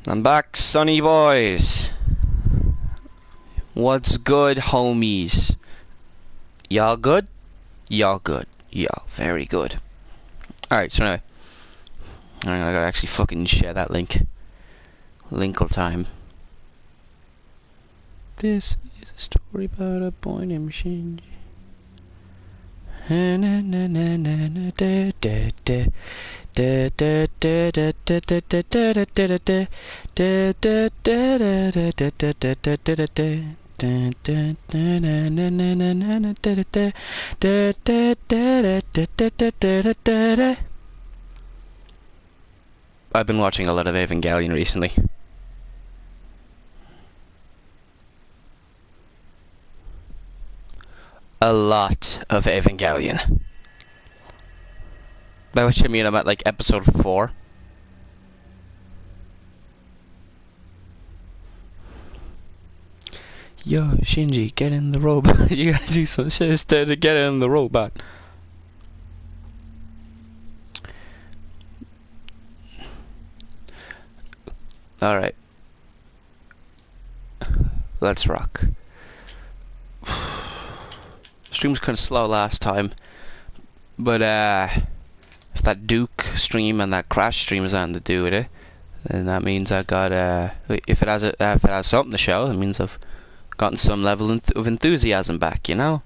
I'm back, Sonny boys. What's good, homies? Y'all good? Y'all good. Y'all very good. Alright, so anyway. I gotta actually fucking share that link. Linkle time. This is a story about a boy named Shinji. I've been watching a lot of Evangelion recently. A lot of Evangelion. By which I mean I'm at like episode 4. Yo, Shinji, get in the robot. You gotta do some shit instead of get in the robot. Alright. Let's rock. Stream was kind of slow last time. But, if that Duke stream and that Crash stream is on to do with it, then that means I got, if it has something to show, it means I've gotten some level of enthusiasm back, you know?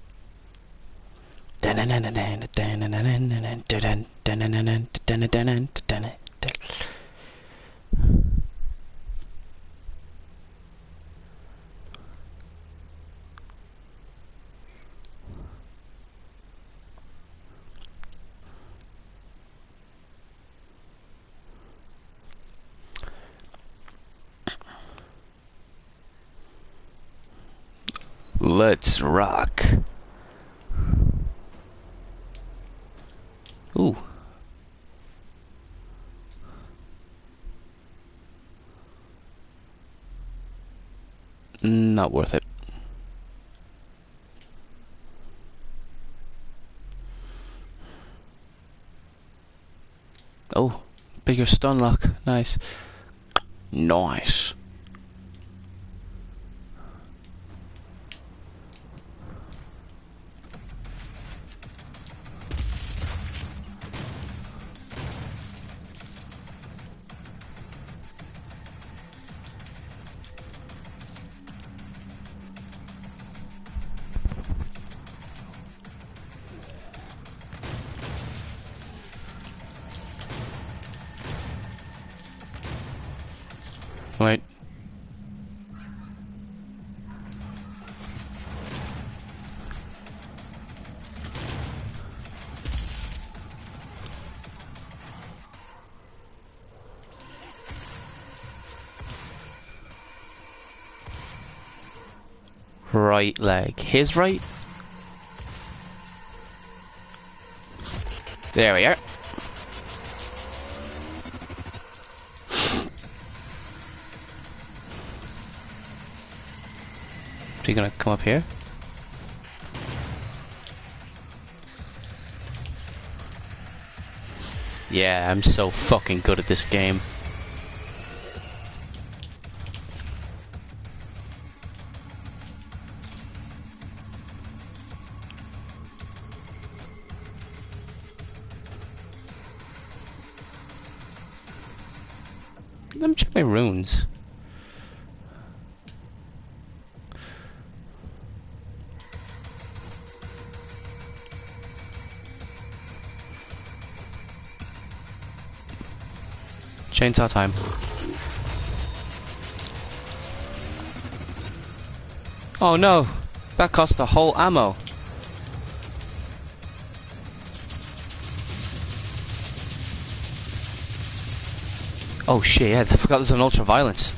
Let's rock. Ooh. Not worth it. Oh, bigger stun lock. Nice. Nice. Wait. Right leg. His right? There we are. Is he gonna come up here? Yeah, I'm so fucking good at this game. Let me check my runes. Chainsaw time. Oh no! That cost the whole ammo. Oh shit, yeah, I forgot there's an ultra violence.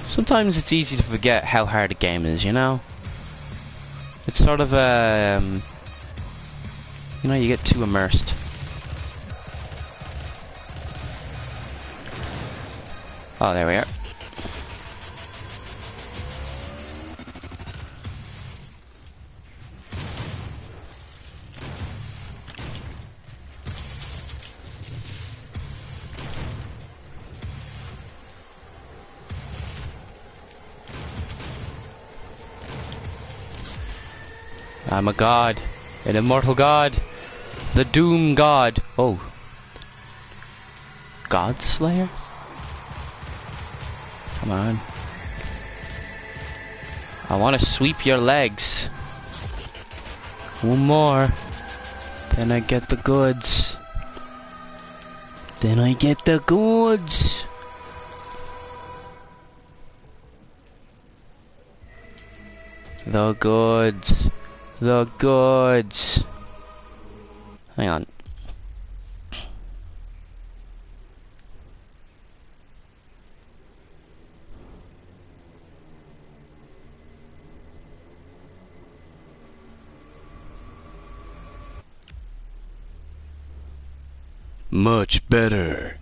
Sometimes it's easy to forget how hard a game is, you know? It's sort of you know, you get too immersed. Oh, there we are. I'm a god. An immortal god. The Doom God. Oh. God Slayer? Come on. I want to sweep your legs. One more. Then I get the goods. Then I get the goods. The goods. The goods. Hang on. Much better.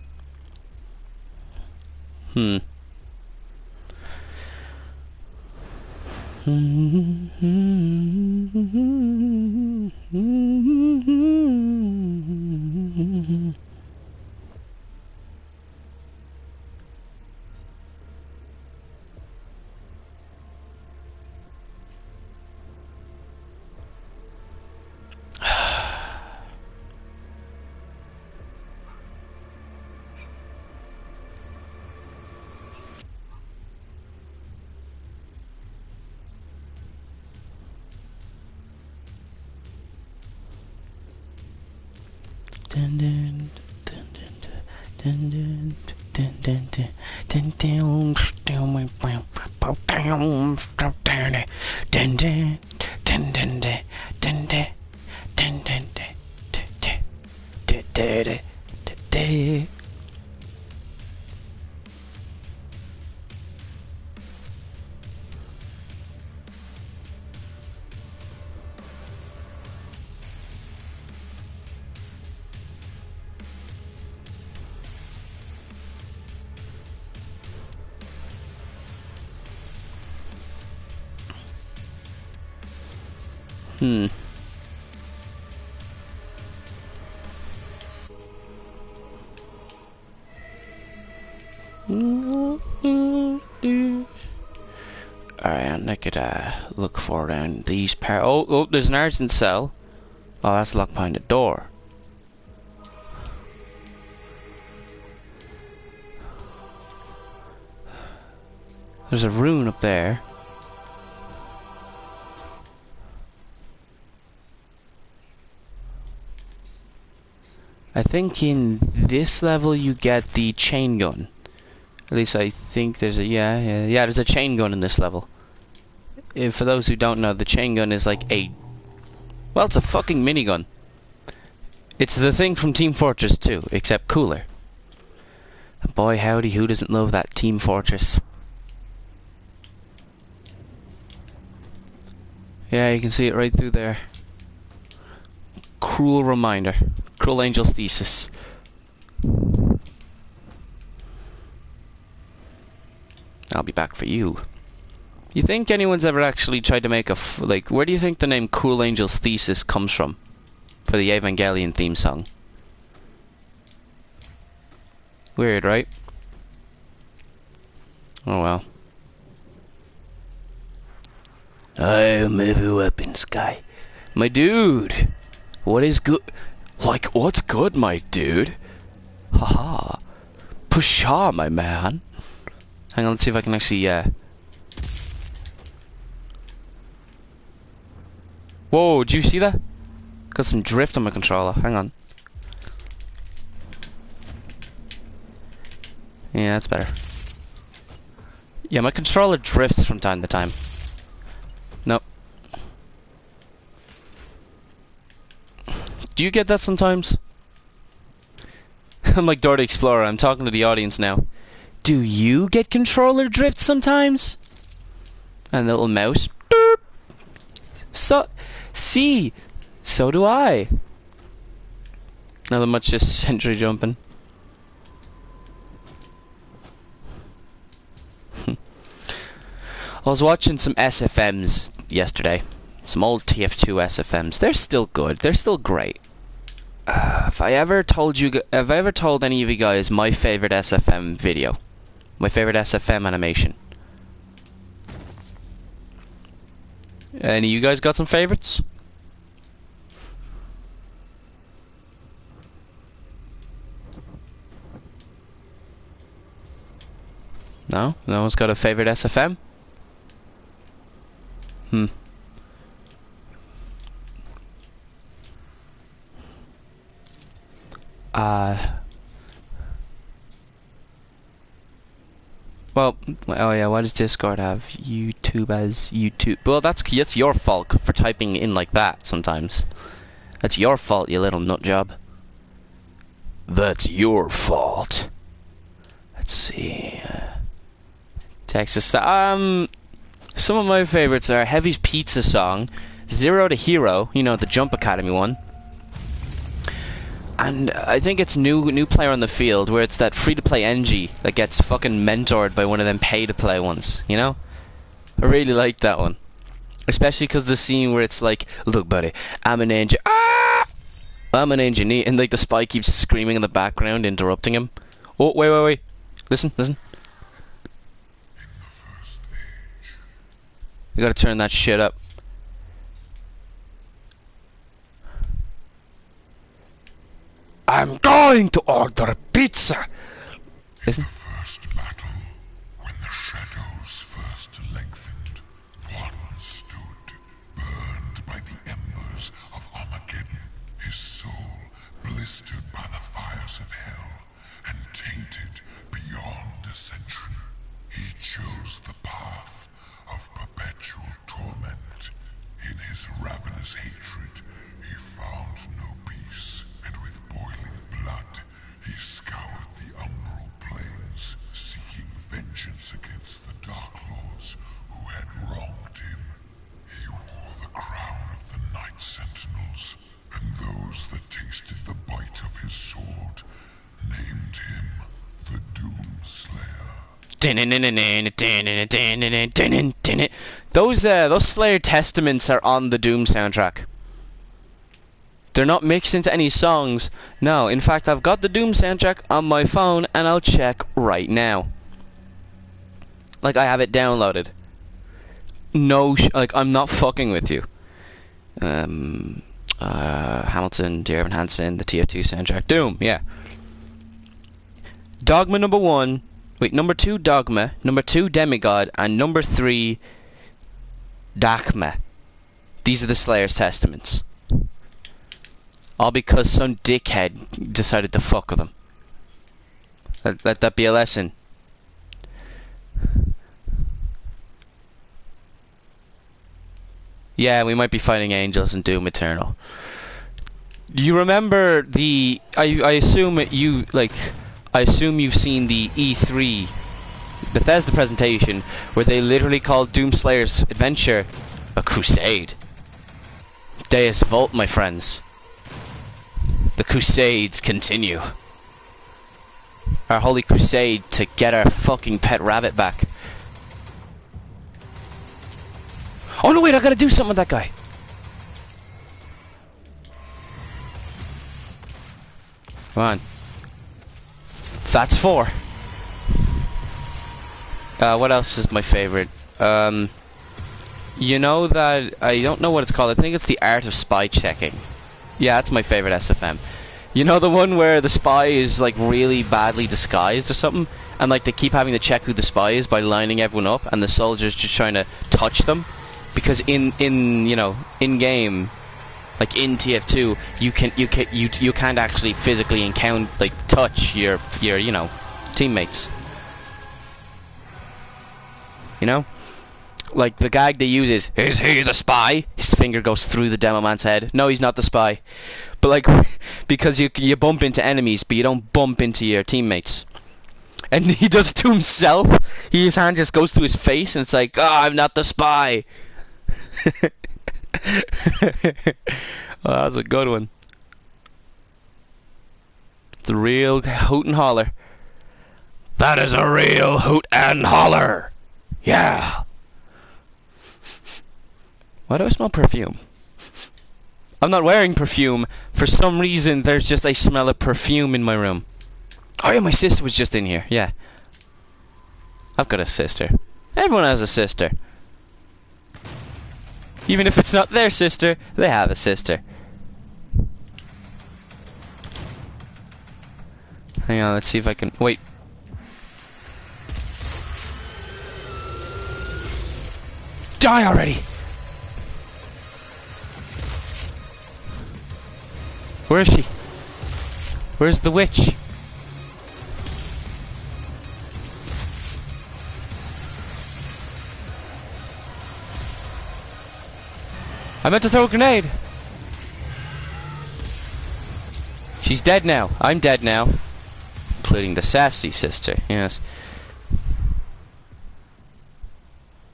Alright, and I could look for around these parts. Oh, there's an artisan cell. Oh, that's locked behind the door. There's a rune up there. I think in this level you get the chain gun. At least I think there's a yeah. There's a chain gun in this level. For those who don't know, the chain gun is like it's a fucking minigun. It's the thing from Team Fortress 2, except cooler. And boy howdy, who doesn't love that Team Fortress? Yeah, you can see it right through there. Cruel reminder. Cruel Angel's thesis. I'll be back for you. You think anyone's ever actually tried to make a where do you think the name Cruel Angel's thesis comes from? For the Evangelion theme song. Weird, right? Oh well. I am every weapons guy. My dude! What is good? Like, what's good, my dude? Haha. Pusha, my man. Hang on, let's see if I can actually, Whoa, did you see that? Got some drift on my controller. Hang on. Yeah, that's better. Yeah, my controller drifts from time to time. Nope. Do you get that sometimes? I'm like Dora the Explorer, I'm talking to the audience now. Do you get controller drift sometimes? And the little mouse. Boop. So do I. Nothing much, just sentry jumping. I was watching some SFMs yesterday. Some old TF2 SFMs. They're still good. They're still great. Have I ever told any of you guys my favorite SFM video? My favorite SFM animation? Any of you guys got some favorites? No? No one's got a favorite SFM? Hmm. Well, oh yeah, why does Discord have YouTube as YouTube? Well, that's your fault for typing in like that sometimes. That's your fault, you little nut job. That's your fault. Let's see. Texas. Some of my favorites are Heavy's Pizza Song, Zero to Hero, you know, the Jump Academy one. And I think it's new player on the field, where it's that free-to-play NG that gets fucking mentored by one of them pay-to-play ones, you know? I really like that one. Especially because the scene where it's like, look buddy, I'm an engineer, I'm an engineer, and like the spy keeps screaming in the background, interrupting him. Oh, wait. Listen. You gotta turn that shit up. I'm going to order pizza! Listen. The first battle, when the shadows first lengthened, one stood, burned by the embers of Armageddon, his soul blistered by the fires of hell, and tainted beyond ascension. He chose the path of perpetual torment. In his ravenous hatred, he found no peace, and with boiling blood, he scoured the umbral plains, seeking vengeance against the Dark Lords who had wronged him. He wore the crown of the Night Sentinels, and those that tasted the bite of his sword named him the Doom Slayer. Those Slayer Testaments are on the Doom soundtrack. They're not mixed into any songs. No, in fact, I've got the Doom soundtrack on my phone, and I'll check right now. Like, I have it downloaded. No, like, I'm not fucking with you. Hamilton, Dear Evan Hansen, the TF2 soundtrack. Doom, yeah. Dogma number 1. Wait, number 2, Dogma. Number 2, Demigod. And number 3, Dachma. These are the Slayer's Testaments. All because some dickhead decided to fuck with them. Let that be a lesson. Yeah, we might be fighting angels in Doom Eternal. You remember the... I assume you, like... I assume you've seen the E3 Bethesda presentation where they literally called Doomslayer's adventure a crusade. Deus Vult, my friends. The crusades continue. Our holy crusade to get our fucking pet rabbit back. Oh no, wait, I gotta do something with that guy. Come on. That's 4. What else is my favorite? You know that... I don't know what it's called. I think it's the art of spy checking. Yeah, that's my favorite SFM. You know the one where the spy is like really badly disguised or something? And like they keep having to check who the spy is by lining everyone up, and the soldiers just trying to touch them? Because in game, like in TF2, you can't actually physically encounter, like, touch your teammates. You know, like the gag they use is he the spy? His finger goes through the demo man's head. No, he's not the spy. But like, because you bump into enemies, but you don't bump into your teammates. And he does it to himself. His hand just goes to his face, and it's like, oh, I'm not the spy. Oh, that was a good one. It's a real hoot and holler. That is a real hoot and holler. Yeah. Why do I smell perfume? I'm not wearing perfume. For some reason, there's just a smell of perfume in my room. Oh yeah, my sister was just in here. Yeah. I've got a sister. Everyone has a sister. Even if it's not their sister, they have a sister. Hang on, let's see if I can... Wait. Die already! Where is she? Where's the witch? I meant to throw a grenade! She's dead now. I'm dead now. Including the sassy sister, yes.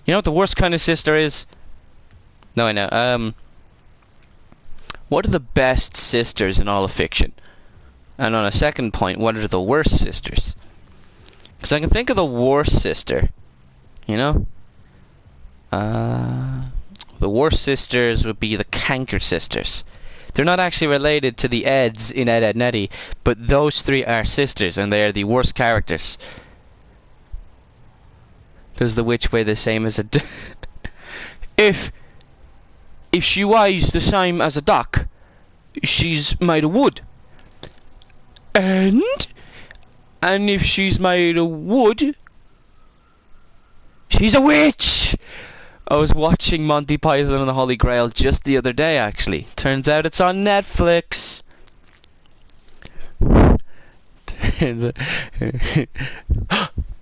You know what the worst kind of sister is? No, I know. What are the best sisters in all of fiction? And on a second point, what are the worst sisters? Because I can think of the worst sister. You know? The worst sisters would be the Canker sisters. They're not actually related to the Eds in Ed, Edd n Eddy, but those three are sisters, and they are the worst characters. Does the witch weigh the same as a if she weighs the same as a duck, she's made of wood. And if she's made of wood, she's a witch! I was watching Monty Python and the Holy Grail just the other day, actually. Turns out it's on Netflix.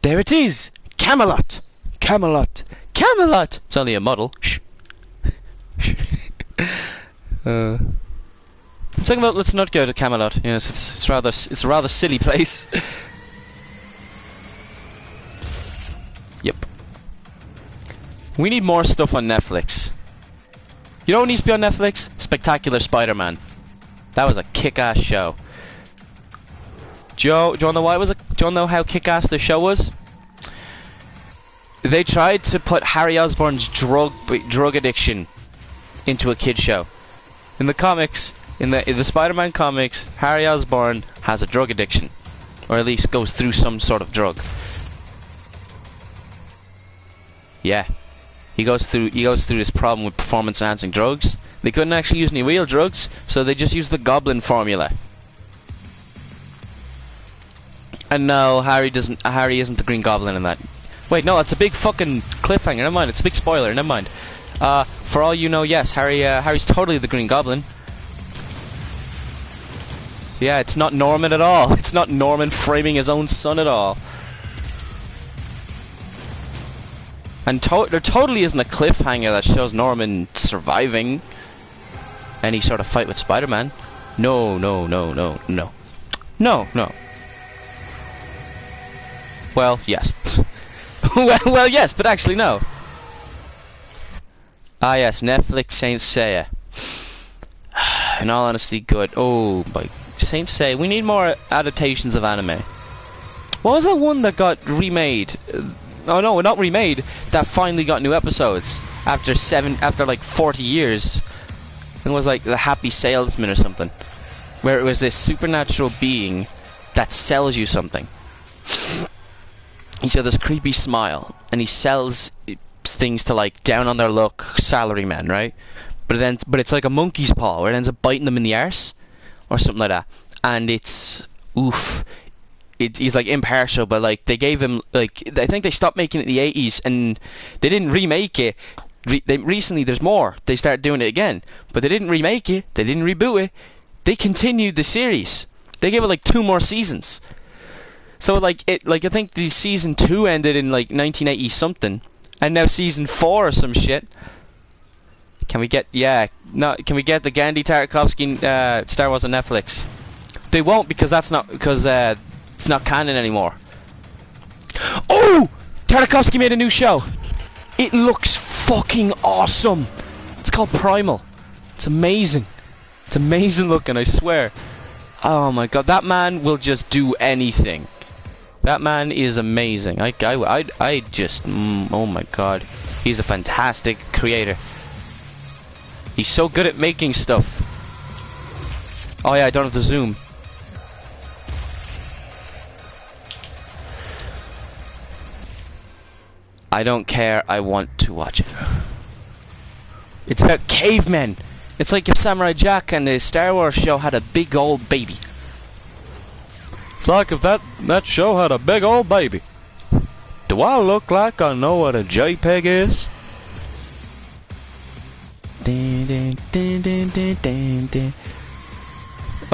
There it is! Camelot! Camelot! Camelot! It's only a model. Shh. I'm talking about let's not go to Camelot. Yes, it's a rather silly place. Yep. We need more stuff on Netflix. You know what needs to be on Netflix? Spectacular Spider-Man. That was a kick-ass show. Do you wanna know why it was? Do you wanna know how kick-ass the show was? They tried to put Harry Osborn's drug addiction into a kid show. In the comics, in the Spider-Man comics, Harry Osborn has a drug addiction, or at least goes through some sort of drug. Yeah, he goes through this problem with performance-enhancing drugs. They couldn't actually use any real drugs, so they just used the Goblin formula. And no, Harry isn't the Green Goblin in that. Wait, no, it's a big fucking cliffhanger. Never mind, it's a big spoiler. Never mind. For all you know, yes, Harry's totally the Green Goblin. Yeah, it's not Norman at all. It's not Norman framing his own son at all. And there totally isn't a cliffhanger that shows Norman surviving any sort of fight with Spider-Man. No. Well, yes. well, yes, but actually no. Ah, yes, Netflix Saint Seiya. In all honesty, good. Oh, my Saint Seiya. We need more adaptations of anime. What was that one that got remade? Oh no, not remade. That finally got new episodes after like 40 years. It was like The Happy Salesman or something, where it was this supernatural being that sells you something. He's got this creepy smile, and he sells things to like down on their luck salarymen, right? But it's like a monkey's paw, where it ends up biting them in the arse, or something like that. And it's oof. He's like impartial, but like they gave him like I think they stopped making it in the 80s, and they didn't remake it. Recently, there's more. They started doing it again, but they didn't remake it. They didn't reboot it. They continued the series. They gave it like 2 more seasons. So I think the season 2 ended in like 1980 something, and now season 4 or some shit. Can we get Can we get the Gandhi Tartakovsky Star Wars on Netflix? They won't, because it's not canon anymore. Oh! Tartakovsky made a new show. It looks fucking awesome. It's called Primal. It's amazing. It's amazing looking, I swear. Oh my god, that man will just do anything. That man is amazing. I just oh my god. He's a fantastic creator. He's so good at making stuff. Oh yeah, I don't have to zoom. I don't care, I want to watch it. It's about cavemen. It's like if Samurai Jack and the Star Wars show had a big old baby. It's like if that show had a big old baby. Do I look like I know what a JPEG is? Oh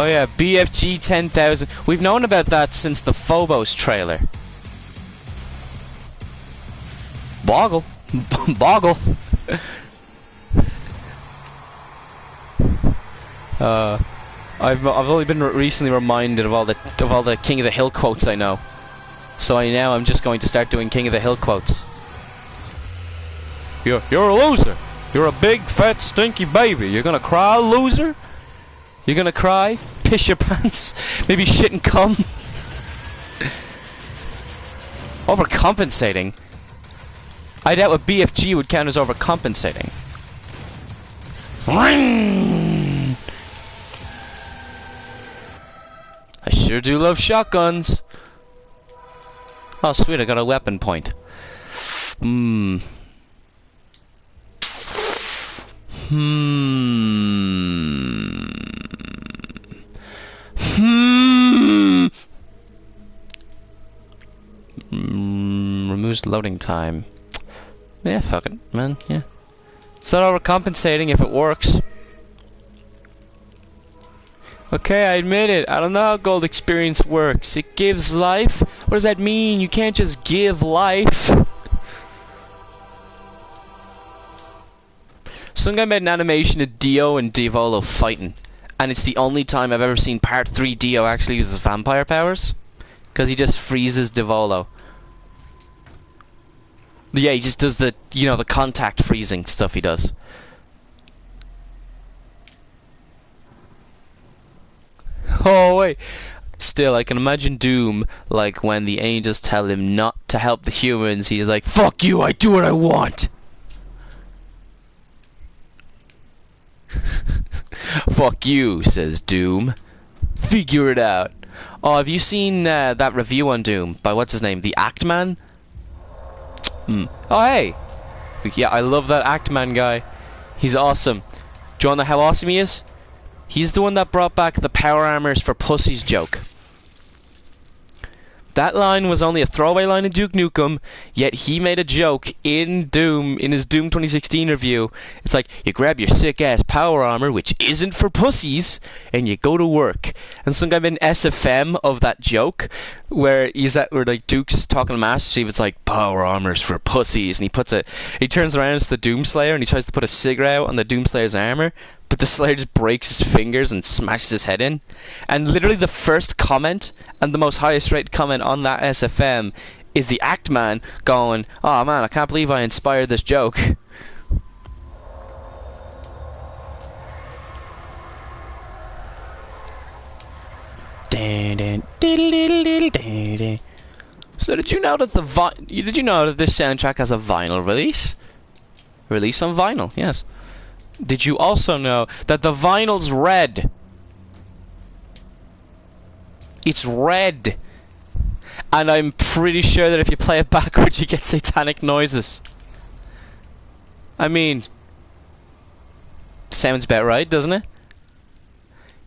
yeah, BFG 10,000. We've known about that since the Phobos trailer. Boggle. Boggle. I've only been recently reminded of all the King of the Hill quotes I know. So I'm just going to start doing King of the Hill quotes. You're a loser. You're a big fat stinky baby. You're gonna cry, loser? You're gonna cry? Piss your pants? Maybe shit and cum? Overcompensating? I doubt what BFG would count as overcompensating. I sure do love shotguns. Oh sweet, I got a weapon point. Removes loading time. Yeah, fuck it, man, yeah. It's not overcompensating if it works. Okay, I admit it. I don't know how gold experience works. It gives life? What does that mean? You can't just give life. Some guy made an animation of Dio and Divolo fighting. And it's the only time I've ever seen Part 3 Dio actually uses vampire powers. Because he just freezes Divolo. Yeah, he just does the, you know, the contact freezing stuff he does. Oh, wait. Still, I can imagine Doom, like, when the angels tell him not to help the humans, he's like, fuck you, I do what I want! Fuck you, says Doom. Figure it out. Oh, have you seen that review on Doom by what's his name? The Act Man? Oh, hey! Yeah, I love that Act Man guy. He's awesome. Do you wanna know how awesome he is? He's the one that brought back the power armors for pussies joke. That line was only a throwaway line in Duke Nukem, yet he made a joke in Doom, in his Doom 2016 review. It's like, you grab your sick-ass power armor, which isn't for pussies, and you go to work. And some guy made an SFM of that joke, where like Duke's talking to Master Chief, it's like, power armor's for pussies, and he turns around, it's the Doomslayer, and he tries to put a cigarette out on the Doomslayer's armor, but the Slayer just breaks his fingers and smashes his head in. And literally the first comment, and the most highest rated comment on that SFM, is the Act Man going, oh man, I can't believe I inspired this joke. So did you know that this soundtrack has a vinyl release? Release on vinyl, yes. Did you also know that the vinyl's red? It's red. And I'm pretty sure that if you play it backwards, you get satanic noises. I mean, sounds about right, doesn't it?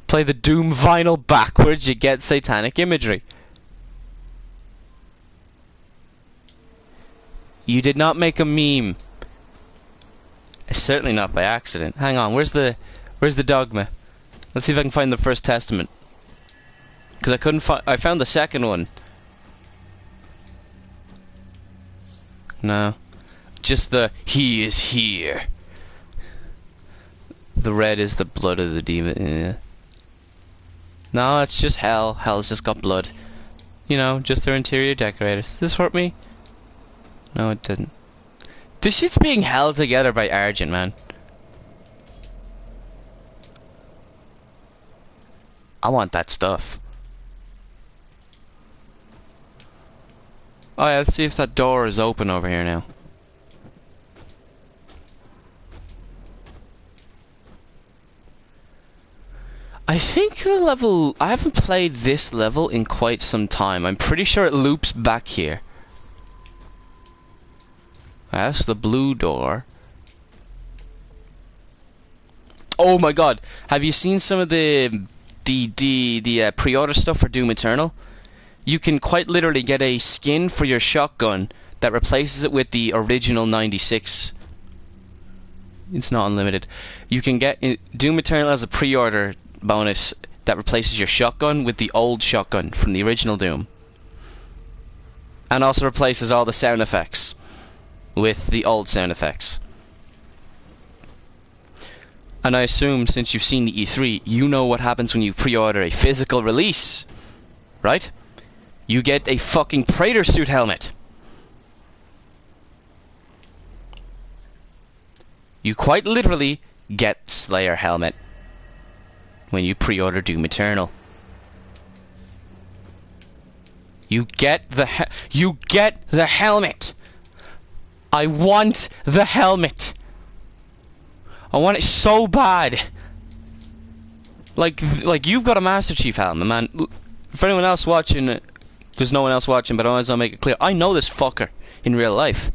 Play the Doom vinyl backwards, you get satanic imagery. You did not make a meme. Certainly not by accident. Hang on, where's the dogma? Let's see if I can find the First Testament. Because I couldn't find. I found the second one. No, just the he is here. The red is the blood of the demon. Yeah. No, it's just hell. Hell's just got blood. You know, just their interior decorators. Does this hurt me? No, it didn't. This shit's being held together by Argent, man. I want that stuff. Oh yeah, let's see if that door is open over here now. I think the level... I haven't played this level in quite some time. I'm pretty sure it loops back here. That's the blue door. Oh my god, have you seen some of the pre-order stuff for Doom Eternal? You can quite literally get a skin for your shotgun that replaces it with the original 96. It's not unlimited. You can get Doom Eternal as a pre-order bonus that replaces your shotgun with the old shotgun from the original Doom. And also replaces all the sound effects with the old sound effects. And I assume, since you've seen the E3, you know what happens when you pre-order a physical release, right? You get a fucking Praetor suit helmet. You quite literally get Slayer helmet when you pre-order Doom Eternal. You get the helmet. I want the helmet. I want it so bad. Like you've got a Master Chief helmet, man. For anyone else watching, there's no one else watching, but I always want to make it clear. I know this fucker in real life.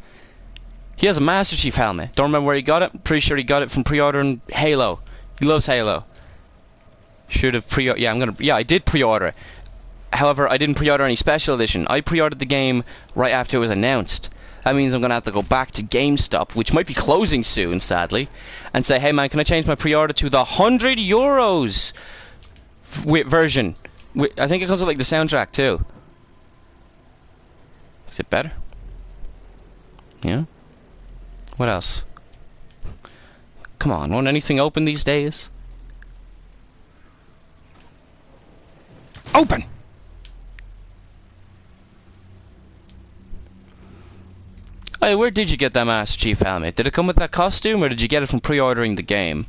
He has a Master Chief helmet. Don't remember where he got it. Pretty sure he got it from pre-ordering Halo. He loves Halo. Should have yeah, I did pre-order it. However, I didn't pre-order any special edition. I pre-ordered the game right after it was announced. That means I'm going to have to go back to GameStop, which might be closing soon, sadly, and say, hey man, can I change my pre-order to the €100 version? I think it comes with like the soundtrack too. Is it better? Yeah? What else? Come on, won't anything open these days? Open! Hey, where did you get that Master Chief helmet? Did it come with that costume, or did you get it from pre-ordering the game?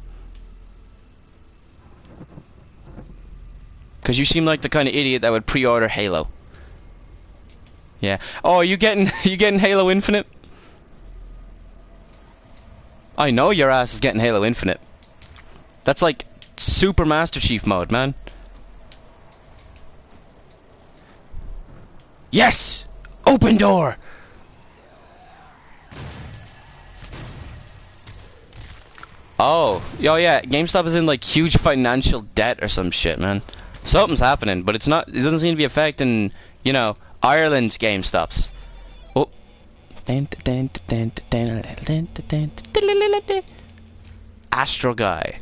Because you seem like the kind of idiot that would pre-order Halo. Yeah. Oh, are you getting Halo Infinite? I know your ass is getting Halo Infinite. That's like Super Master Chief mode, man. Yes! Open door! Oh yeah, GameStop is in like huge financial debt or some shit, man. Something's happening, but it doesn't seem to be affecting, you know, Ireland's GameStops. Oh. Astro Guy.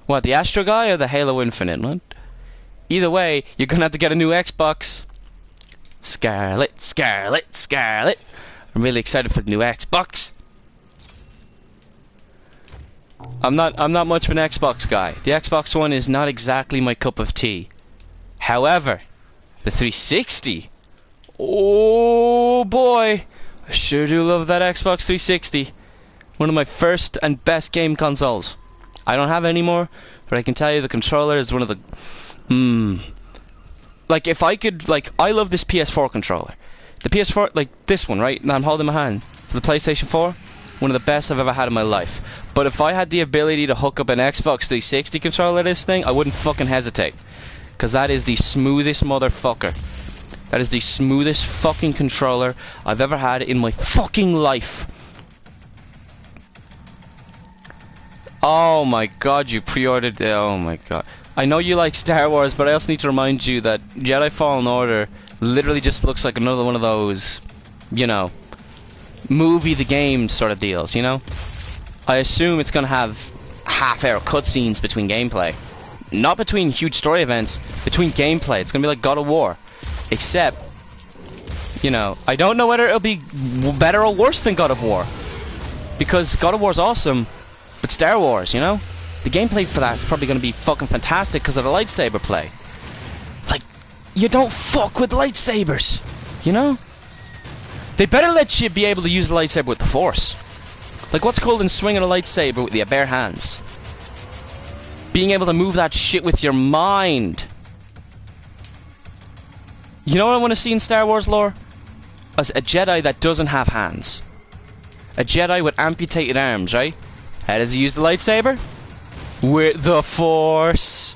What, the Astro Guy or the Halo Infinite one? Either way, you're gonna have to get a new Xbox. Scarlet. I'm really excited for the new Xbox. I'm not much of an Xbox guy. The Xbox One is not exactly my cup of tea. However, the 360. Oh boy, I sure do love that Xbox 360. One of my first and best game consoles. I don't have it anymore, but I can tell you the controller is one of the like, if I could, like, I love this PS4 controller. The PS4, like this one, right, that I'm holding in my hand, for the PlayStation 4, one of the best I've ever had in my life. But if I had the ability to hook up an Xbox 360 controller to this thing, I wouldn't fucking hesitate. Because that is the smoothest motherfucker. That is the smoothest fucking controller I've ever had in my fucking life. Oh my god, you pre-ordered... Oh my god. I know you like Star Wars, but I also need to remind you that Jedi Fallen Order literally just looks like another one of those, you know, movie the game sort of deals, you know? I assume it's gonna have half-hour cutscenes between gameplay. Not between huge story events, between gameplay. It's gonna be like God of War. Except, you know, I don't know whether it'll be better or worse than God of War. Because God of War's awesome, but Star Wars, you know? The gameplay for that is probably gonna be fucking fantastic because of the lightsaber play. Like, you don't fuck with lightsabers, you know? They better let you be able to use the lightsaber with the Force. Like, what's cool in swinging a lightsaber with your bare hands? Being able to move that shit with your mind. You know what I want to see in Star Wars lore? As a Jedi that doesn't have hands. A Jedi with amputated arms, right? How does he use the lightsaber? With the Force.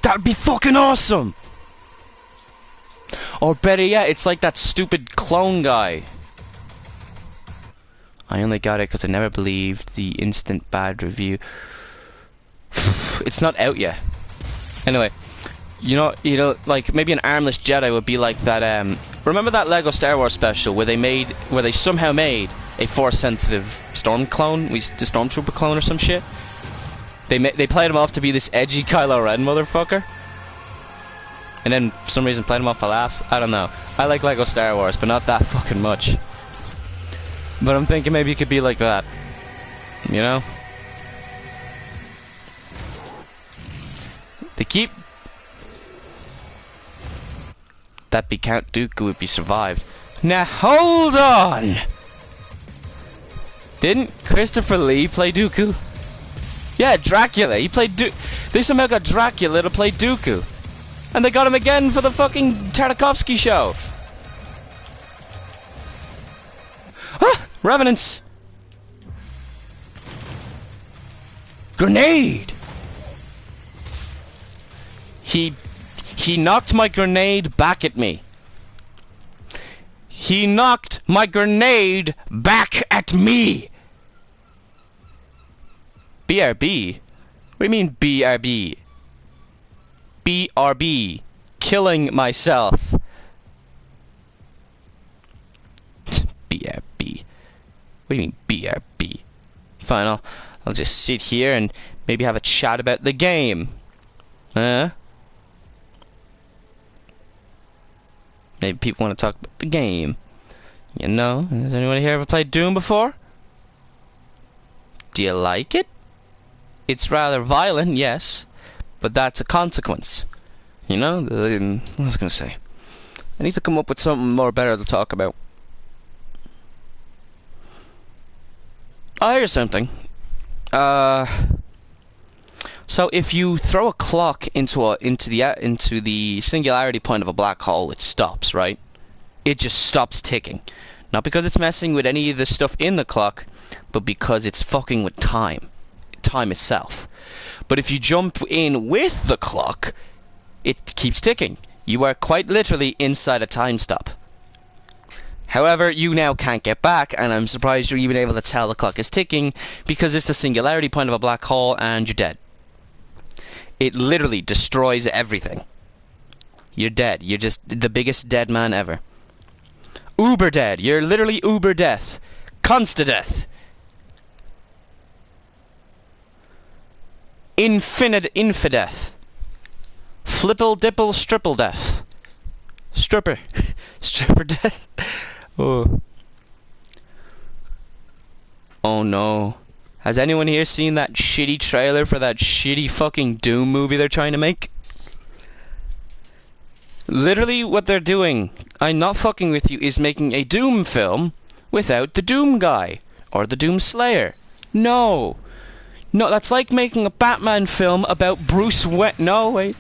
That'd be fucking awesome! Or better yet, it's like that stupid clone guy. I only got it because I never believed the instant bad review. It's not out yet. Anyway, you know, like maybe an armless Jedi would be like that. Remember that Lego Star Wars special where they somehow made a Force-sensitive storm clone, the Stormtrooper clone or some shit. They played him off to be this edgy Kylo Ren motherfucker. And then, for some reason, played him off for laughs. I don't know. I like Lego Star Wars, but not that fucking much. But I'm thinking maybe it could be like that. You know? They keep... That be Count Dooku would be survived. Now, hold on! Didn't Christopher Lee play Dooku? Yeah, Dracula. He played They somehow got Dracula to play Dooku. And they got him again for the fucking Tartakovsky show. Ah! Revenants! Grenade! He knocked my grenade back at me. He knocked my grenade back at me! BRB? What do you mean BRB? BRB. Killing myself. BRB. What do you mean BRB? Fine, I'll just sit here and maybe have a chat about the game. Huh? Maybe people want to talk about the game. You know? Has anyone here ever played Doom before? Do you like it? It's rather violent, yes. But that's a consequence. You know? What was I going to say? I need to come up with something more better to talk about. Oh, here's something. So if you throw a clock into the singularity point of a black hole, it stops, right? It just stops ticking. Not because it's messing with any of the stuff in the clock, but because it's fucking with time itself. But if you jump in with the clock, it keeps ticking. You are quite literally inside a time stop. However, you now can't get back, and I'm surprised you're even able to tell the clock is ticking, because it's the singularity point of a black hole and you're dead. It literally destroys everything. You're dead. You're just the biggest dead man ever. Uber dead. You're literally uber death. Consta-death. Infinite infideath. Flipple dipple stripple death. Stripper. Stripper death. Oh. Oh no. Has anyone here seen that shitty trailer for that shitty fucking Doom movie they're trying to make? Literally what they're doing, I'm not fucking with you, is making a Doom film without the Doom guy. Or the Doom Slayer. No. No, that's like making a Batman film about Bruce Wayne. No, wait.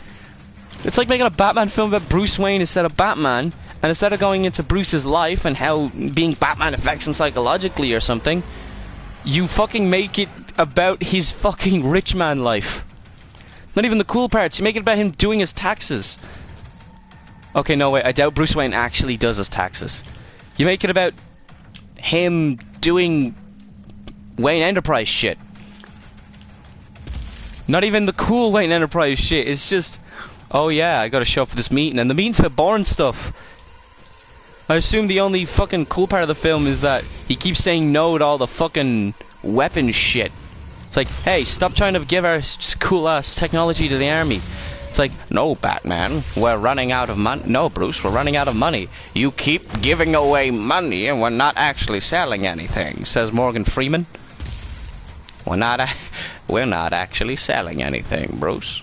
It's like making a Batman film about Bruce Wayne instead of Batman. And instead of going into Bruce's life and how being Batman affects him psychologically or something, you fucking make it about his fucking rich man life. Not even the cool parts. You make it about him doing his taxes. Okay, no, wait. I doubt Bruce Wayne actually does his taxes. You make it about him doing Wayne Enterprise shit. Not even the cool Wayne Enterprise shit. It's just, oh yeah, I gotta show up for this meeting. And the meeting's about boring stuff. I assume the only fucking cool part of the film is that he keeps saying no to all the fucking weapon shit. It's like, hey, stop trying to give our cool-ass technology to the army. It's like, no, Batman, we're running out of money. No, Bruce, we're running out of money. You keep giving away money and we're not actually selling anything, says Morgan Freeman. We're not actually selling anything, Bruce.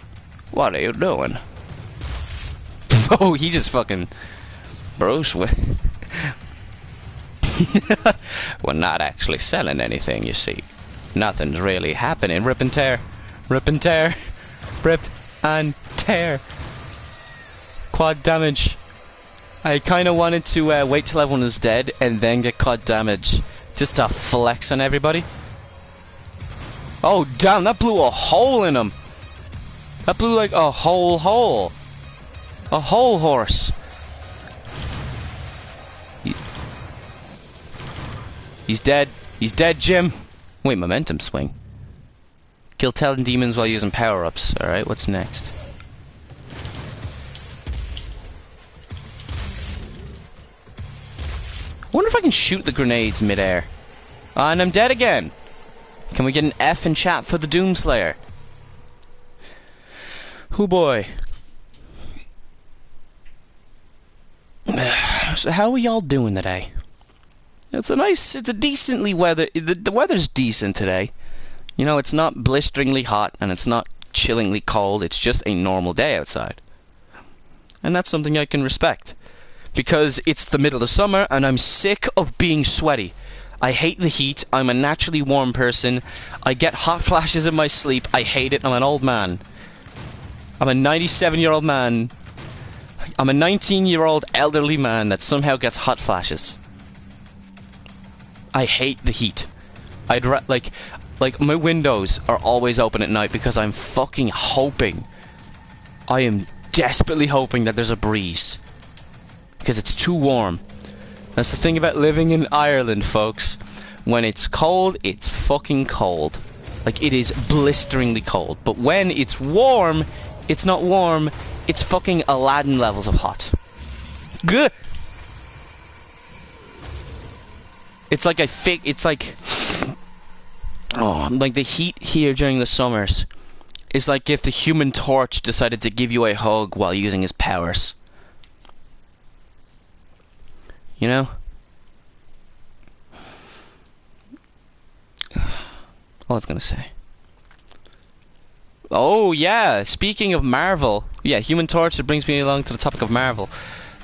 What are you doing? Oh, he just fucking... Bruce, we're not actually selling anything, you see. Nothing's really happening. Rip and tear. Rip and tear. Rip and tear. Quad damage. I kind of wanted to wait till everyone is dead and then get quad damage. Just to flex on everybody. Oh, damn, that blew a hole in him. That blew like a whole hole. A whole horse. He's dead. He's dead, Jim. Wait, momentum swing. Kill 10 demons while using power-ups. Alright, what's next? I wonder if I can shoot the grenades mid-air. And I'm dead again. Can we get an F in chat for the Doomslayer? Oh boy. So how are y'all doing today? It's a decently weather. The weather's decent today. You know, it's not blisteringly hot and it's not chillingly cold. It's just a normal day outside. And that's something I can respect. Because it's the middle of summer and I'm sick of being sweaty. I hate the heat. I'm a naturally warm person. I get hot flashes in my sleep. I hate it. I'm an old man. I'm a 97-year-old man. I'm a 19-year-old elderly man that somehow gets hot flashes. I hate the heat. Like my windows are always open at night because I'm fucking hoping. I am desperately hoping that there's a breeze. Because it's too warm. That's the thing about living in Ireland, folks. When it's cold, it's fucking cold. Like, it is blisteringly cold. But when it's warm, it's not warm. It's fucking Aladdin levels of hot. Good. It's like it's like... Oh, like the heat here during the summers is like if the Human Torch decided to give you a hug while using his powers. You know? What was I gonna say? Oh yeah, speaking of Marvel, yeah, Human Torch, it brings me along to the topic of Marvel.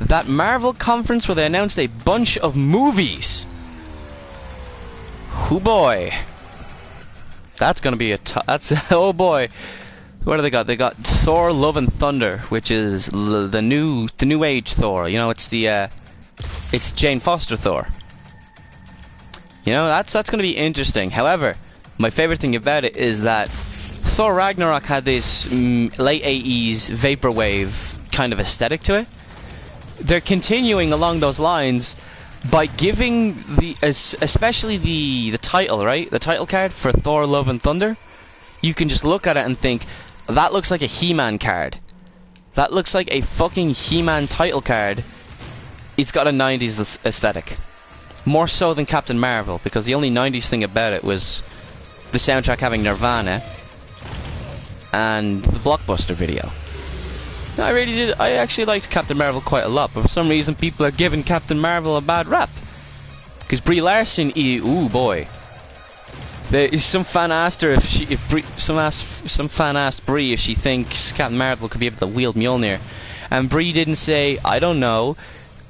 That Marvel conference where they announced a bunch of movies. Oh boy. That's gonna be that's oh boy. What do they got? They got Thor: Love and Thunder, which is the new age Thor. You know, it's it's Jane Foster Thor. You know, that's gonna be interesting. However, my favorite thing about it is that Thor Ragnarok had this late 80s vaporwave kind of aesthetic to it. They're continuing along those lines by giving especially the title, right? The title card for Thor: Love and Thunder. You can just look at it and think, that looks like a He-Man card. That looks like a fucking He-Man title card. It's got a 90s aesthetic. More so than Captain Marvel, because the only 90s thing about it was the soundtrack having Nirvana and the Blockbuster video. I actually liked Captain Marvel quite a lot, but for some reason people are giving Captain Marvel a bad rap. Because Brie Larson, ooh boy. Some fan asked her some fan asked Brie if she thinks Captain Marvel could be able to wield Mjolnir. And Brie didn't say, I don't know,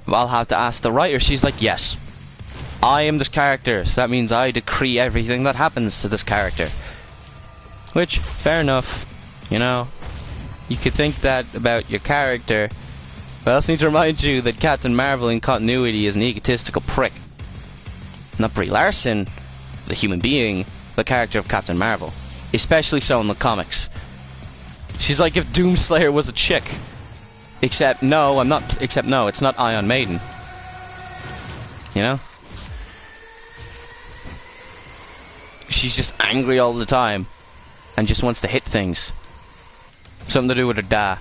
I'll have to ask the writer. She's like, yes, I am this character, so that means I decree everything that happens to this character. Which, fair enough, you know. You could think that about your character, but I also need to remind you that Captain Marvel in continuity is an egotistical prick. Not Brie Larson, the human being, the character of Captain Marvel. Especially so in the comics. She's like if Doomslayer was a chick. Except no, it's not Iron Maiden. You know? She's just angry all the time and just wants to hit things. Something to do with her dad.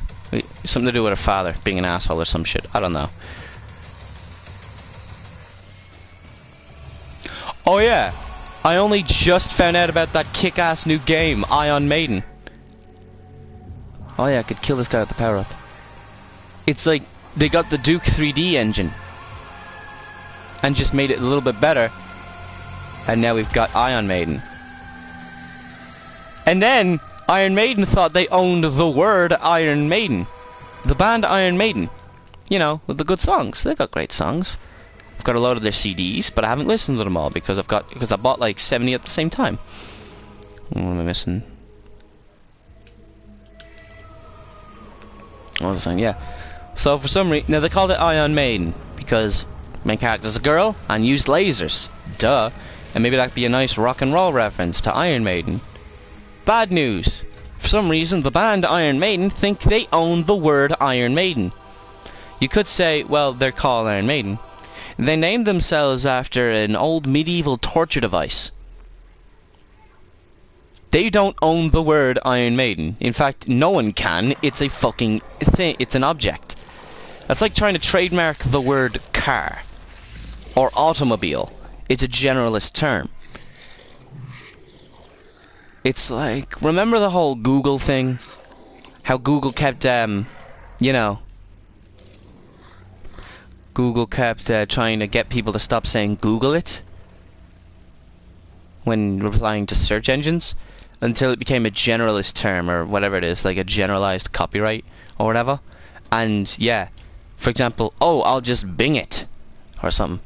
Something to do with her father being an asshole or some shit. I don't know. Oh yeah, I only just found out about that kick-ass new game, Iron Maiden. Oh yeah, I could kill this guy with the power-up. It's like they got the Duke 3D engine and just made it a little bit better, and now we've got Iron Maiden. And then Iron Maiden thought they owned the word Iron Maiden. The band Iron Maiden. You know, with the good songs. They've got great songs. I've got a load of their CDs, but I haven't listened to them all because I bought like 70 at the same time. What am I missing? What was I saying? Yeah. So for some reason, now they called it Iron Maiden because main character's a girl and used lasers. Duh. And maybe that'd be a nice rock and roll reference to Iron Maiden. Bad news. For some reason, the band Iron Maiden think they own the word Iron Maiden. You could say, well, they're called Iron Maiden. They named themselves after an old medieval torture device. They don't own the word Iron Maiden. In fact, no one can. It's a fucking thing. It's an object. That's like trying to trademark the word car or automobile. It's a generalist term. It's like, remember the whole Google thing? How Google kept, you know, Google kept trying to get people to stop saying Google it when replying to search engines, until it became a generalist term, or whatever it is, like a generalized copyright or whatever. And yeah, for example, oh, I'll just Bing it or something,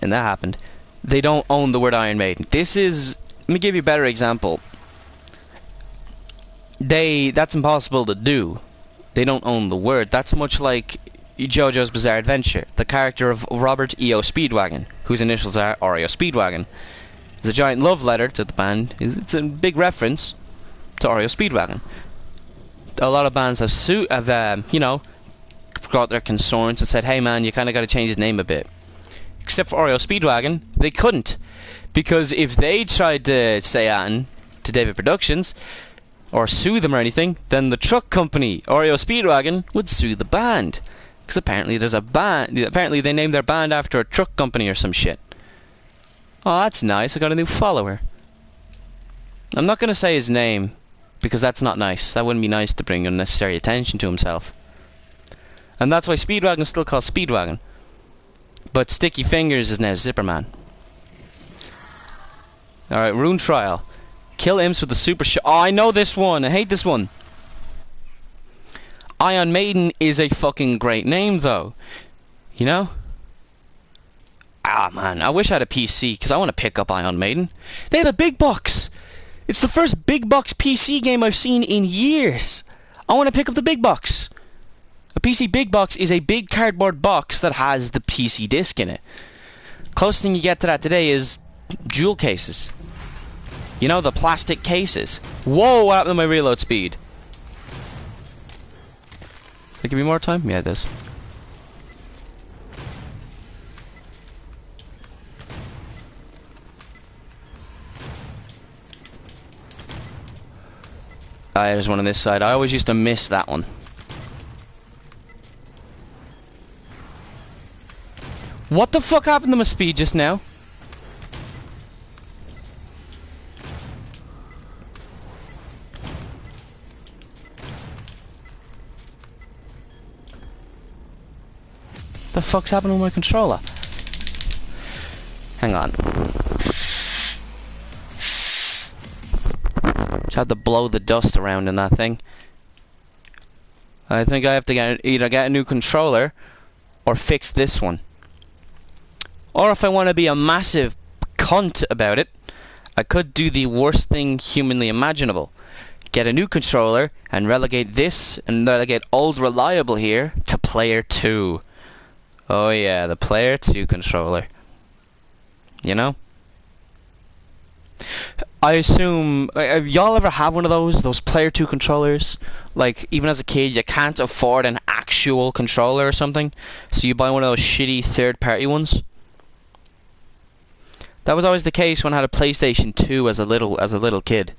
and that happened. They don't own the word Iron Maiden. This is, let me give you a better example. That's impossible to do. They don't own the word. That's much like JoJo's Bizarre Adventure. The character of Robert E.O. Speedwagon, whose initials are Oreo Speedwagon. It's a giant love letter to the band. It's a big reference to Oreo Speedwagon. A lot of bands have you know, got their concerns and said, hey man, you kind of got to change his name a bit. Except for Oreo Speedwagon, they couldn't. Because if they tried to say on to David Productions, or sue them or anything, then the truck company, Oreo Speedwagon, would sue the band. Because apparently there's a band, apparently they named their band after a truck company or some shit. Oh, that's nice, I got a new follower. I'm not going to say his name, because that's not nice. That wouldn't be nice to bring unnecessary attention to himself. And that's why Speedwagon is still called Speedwagon. But Sticky Fingers is now Zipperman. Alright, Rune Trial. Kill imps with the super shot. Oh, I know this one. I hate this one. Iron Maiden is a fucking great name, though. You know? Ah, man. I wish I had a PC, because I want to pick up Iron Maiden. They have a big box. It's the first big box PC game I've seen in years. I want to pick up the big box. A PC big box is a big cardboard box that has the PC disc in it. Closest thing you get to that today is jewel cases. You know, the plastic cases. Whoa, what happened to my reload speed? Does it give me more time? Yeah, it does. There's one on this side. I always used to miss that one. What the fuck happened to my speed just now? The fuck's happening with my controller? Hang on. Just had to blow the dust around in that thing. I think I have to either get a new controller or fix this one. Or if I want to be a massive cunt about it, I could do the worst thing humanly imaginable. Get a new controller and relegate this and relegate old reliable here to player 2. Oh yeah, the player 2 controller. You know? I assume, have y'all ever have one of those player 2 controllers? Like, even as a kid, you can't afford an actual controller or something, so you buy one of those shitty third-party ones. That was always the case when I had a PlayStation 2 as a little kid.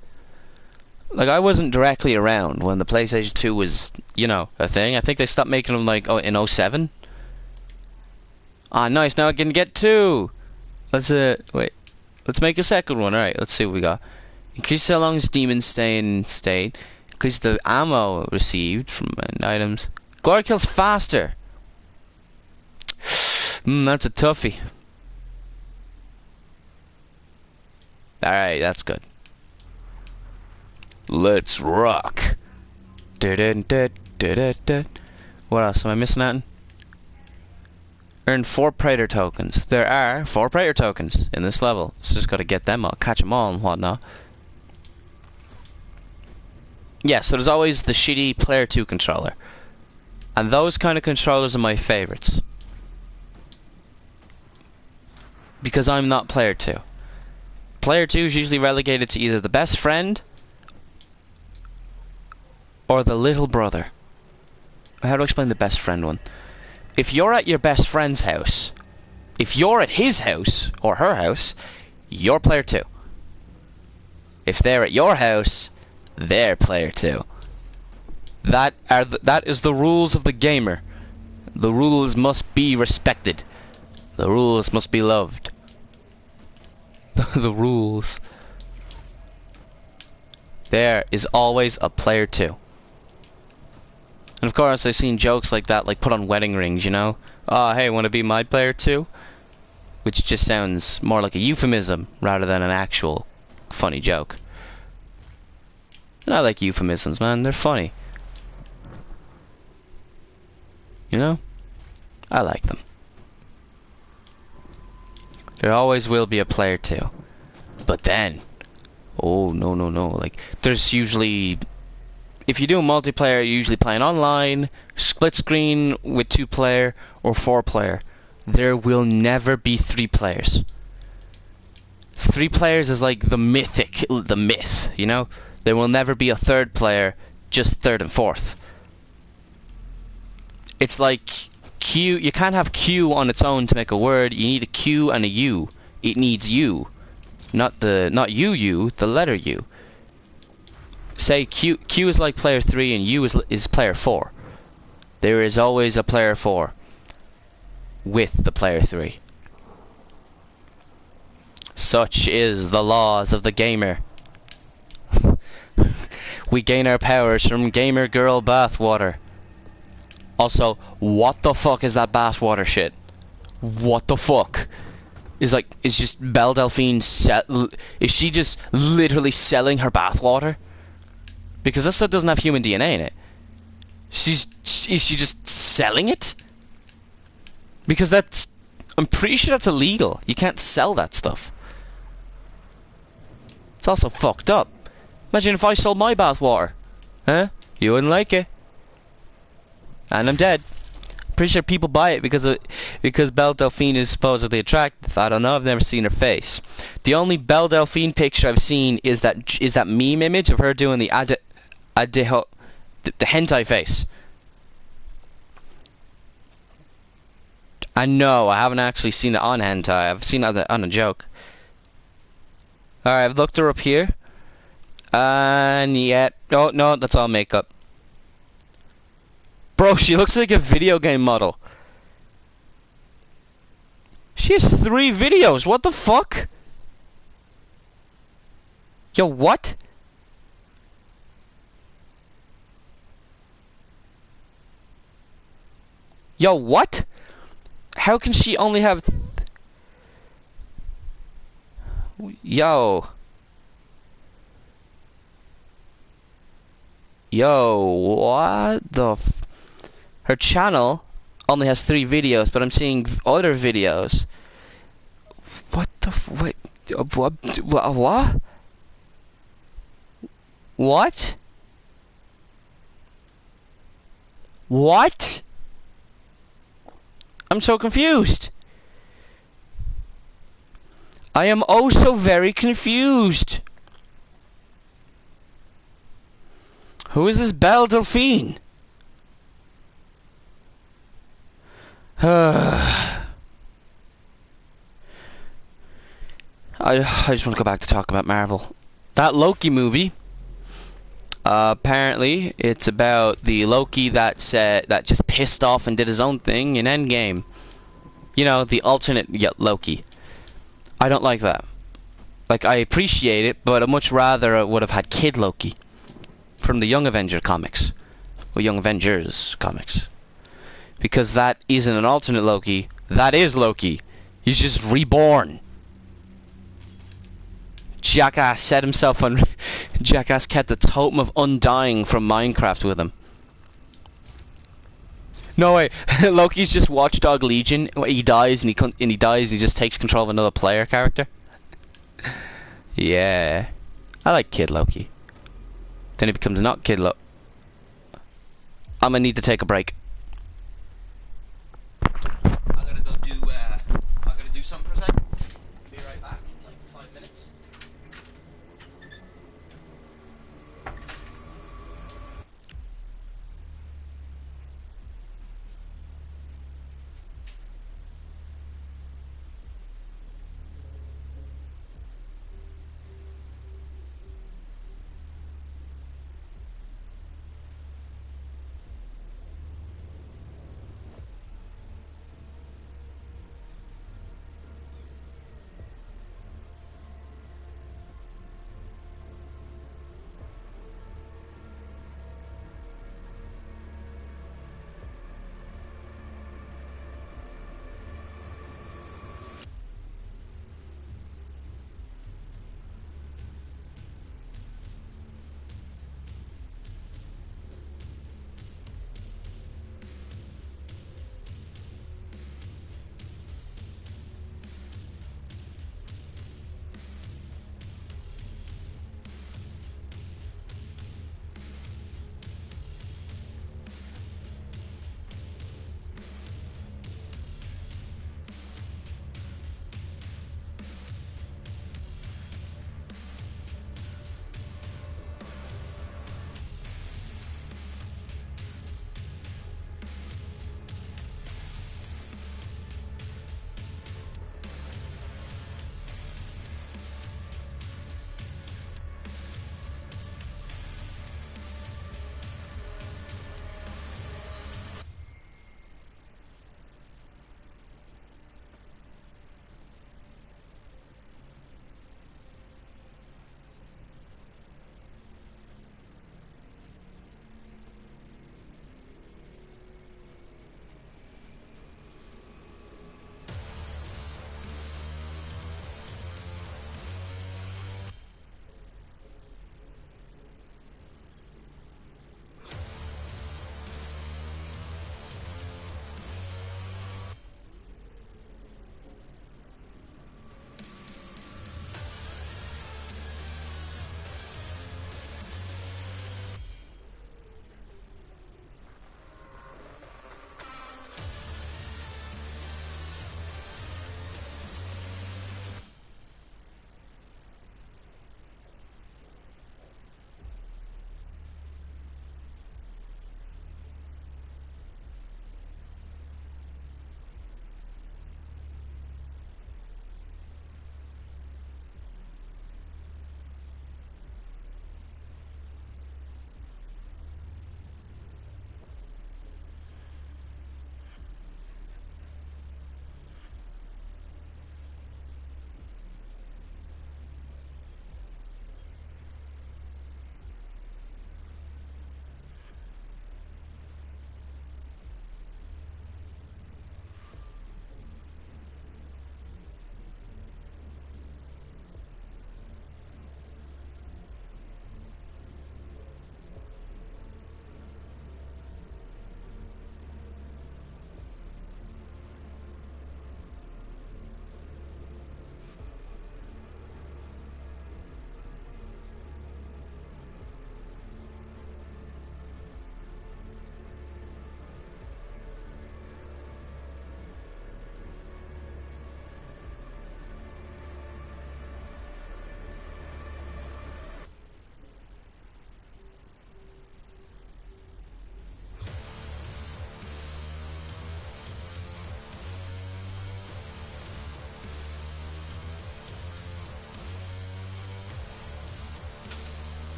Like, I wasn't directly around when the PlayStation 2 was, you know, a thing. I think they stopped making them, like, in 07. Ah, nice, now I can get 2! Let's, wait. Let's make a second one. Alright, let's see what we got. Increase how long demons stay in state. Increase the ammo received from items. Glory kills faster! That's a toughie. Alright, that's good. Let's rock. What else? Am I missing anything? Earn 4 Praetor tokens. There are 4 Praetor tokens in this level. So just gotta get them all, catch them all and whatnot. Yeah, so there's always the shitty player 2 controller. And those kind of controllers are my favorites. Because I'm not player 2. Player 2 is usually relegated to either the best friend or the little brother. How do I explain the best friend one? If you're at your best friend's house, if you're at his house or her house, you're player 2. If they're at your house, they're player 2. That is the rules of the gamer. The rules must be respected. The rules must be loved. The rules. there is always a player 2. And of course, I've seen jokes like that, like put on wedding rings, you know? Oh, hey, want to be my player 2? Which just sounds more like a euphemism rather than an actual funny joke. And I like euphemisms, man. They're funny. You know? I like them. There always will be a player 2. But then, oh, no. Like, there's usually... If you do a multiplayer, you're usually playing online, split screen with 2 player, or 4 player. There will never be 3 players. 3 players is like the myth, you know? There will never be a 3rd player, just 3rd and 4th. It's like Q, you can't have Q on its own to make a word. You need a Q and a U. It needs U. Not you, the letter U. Say Q is like player 3 and U is player 4. There is always a player 4 with the player 3. Such is the laws of the gamer. We gain our powers from gamer girl bathwater. Also, what the fuck is that bathwater shit? What the fuck? Is just Belle Delphine is she just literally selling her bathwater? Because this stuff doesn't have human DNA in it. Is she just selling it? Because I'm pretty sure that's illegal. You can't sell that stuff. It's also fucked up. Imagine if I sold my bathwater. Huh? You wouldn't like it. And I'm dead. Pretty sure people buy it because Belle Delphine is supposedly attractive. I don't know. I've never seen her face. The only Belle Delphine picture I've seen is that meme image of her doing the hentai face. And no, I haven't actually seen it on hentai. I've seen it on a joke. Alright, I've looked her up here. And yeah, oh no, that's all makeup. Bro, she looks like a video game model. She has 3 videos. What the fuck? Yo, what? Yo, what? How can she only have... Yo. Yo, what the... Her channel only has 3 videos, but I'm seeing other videos. What the what? What? What? What? I'm so confused. I am oh so very confused. Who is this Belle Delphine? I just want to go back to talk about Marvel. That Loki movie. Apparently, it's about the Loki that just pissed off and did his own thing in Endgame. You know, the alternate Loki. I don't like that. Like, I appreciate it, but I'd much rather would have had Kid Loki from the Young Avenger comics, or Young Avengers comics, because that isn't an alternate Loki. That is Loki. He's just reborn. Jackass set himself on... Jackass kept the totem of undying from Minecraft with him. No way. Loki's just Watchdog Legion. He dies and he dies and he just takes control of another player character. Yeah. I like Kid Loki. Then he becomes not Kid Loki. I'm gonna need to take a break. I'm gonna do something for a second. Be right back in like 5 minutes.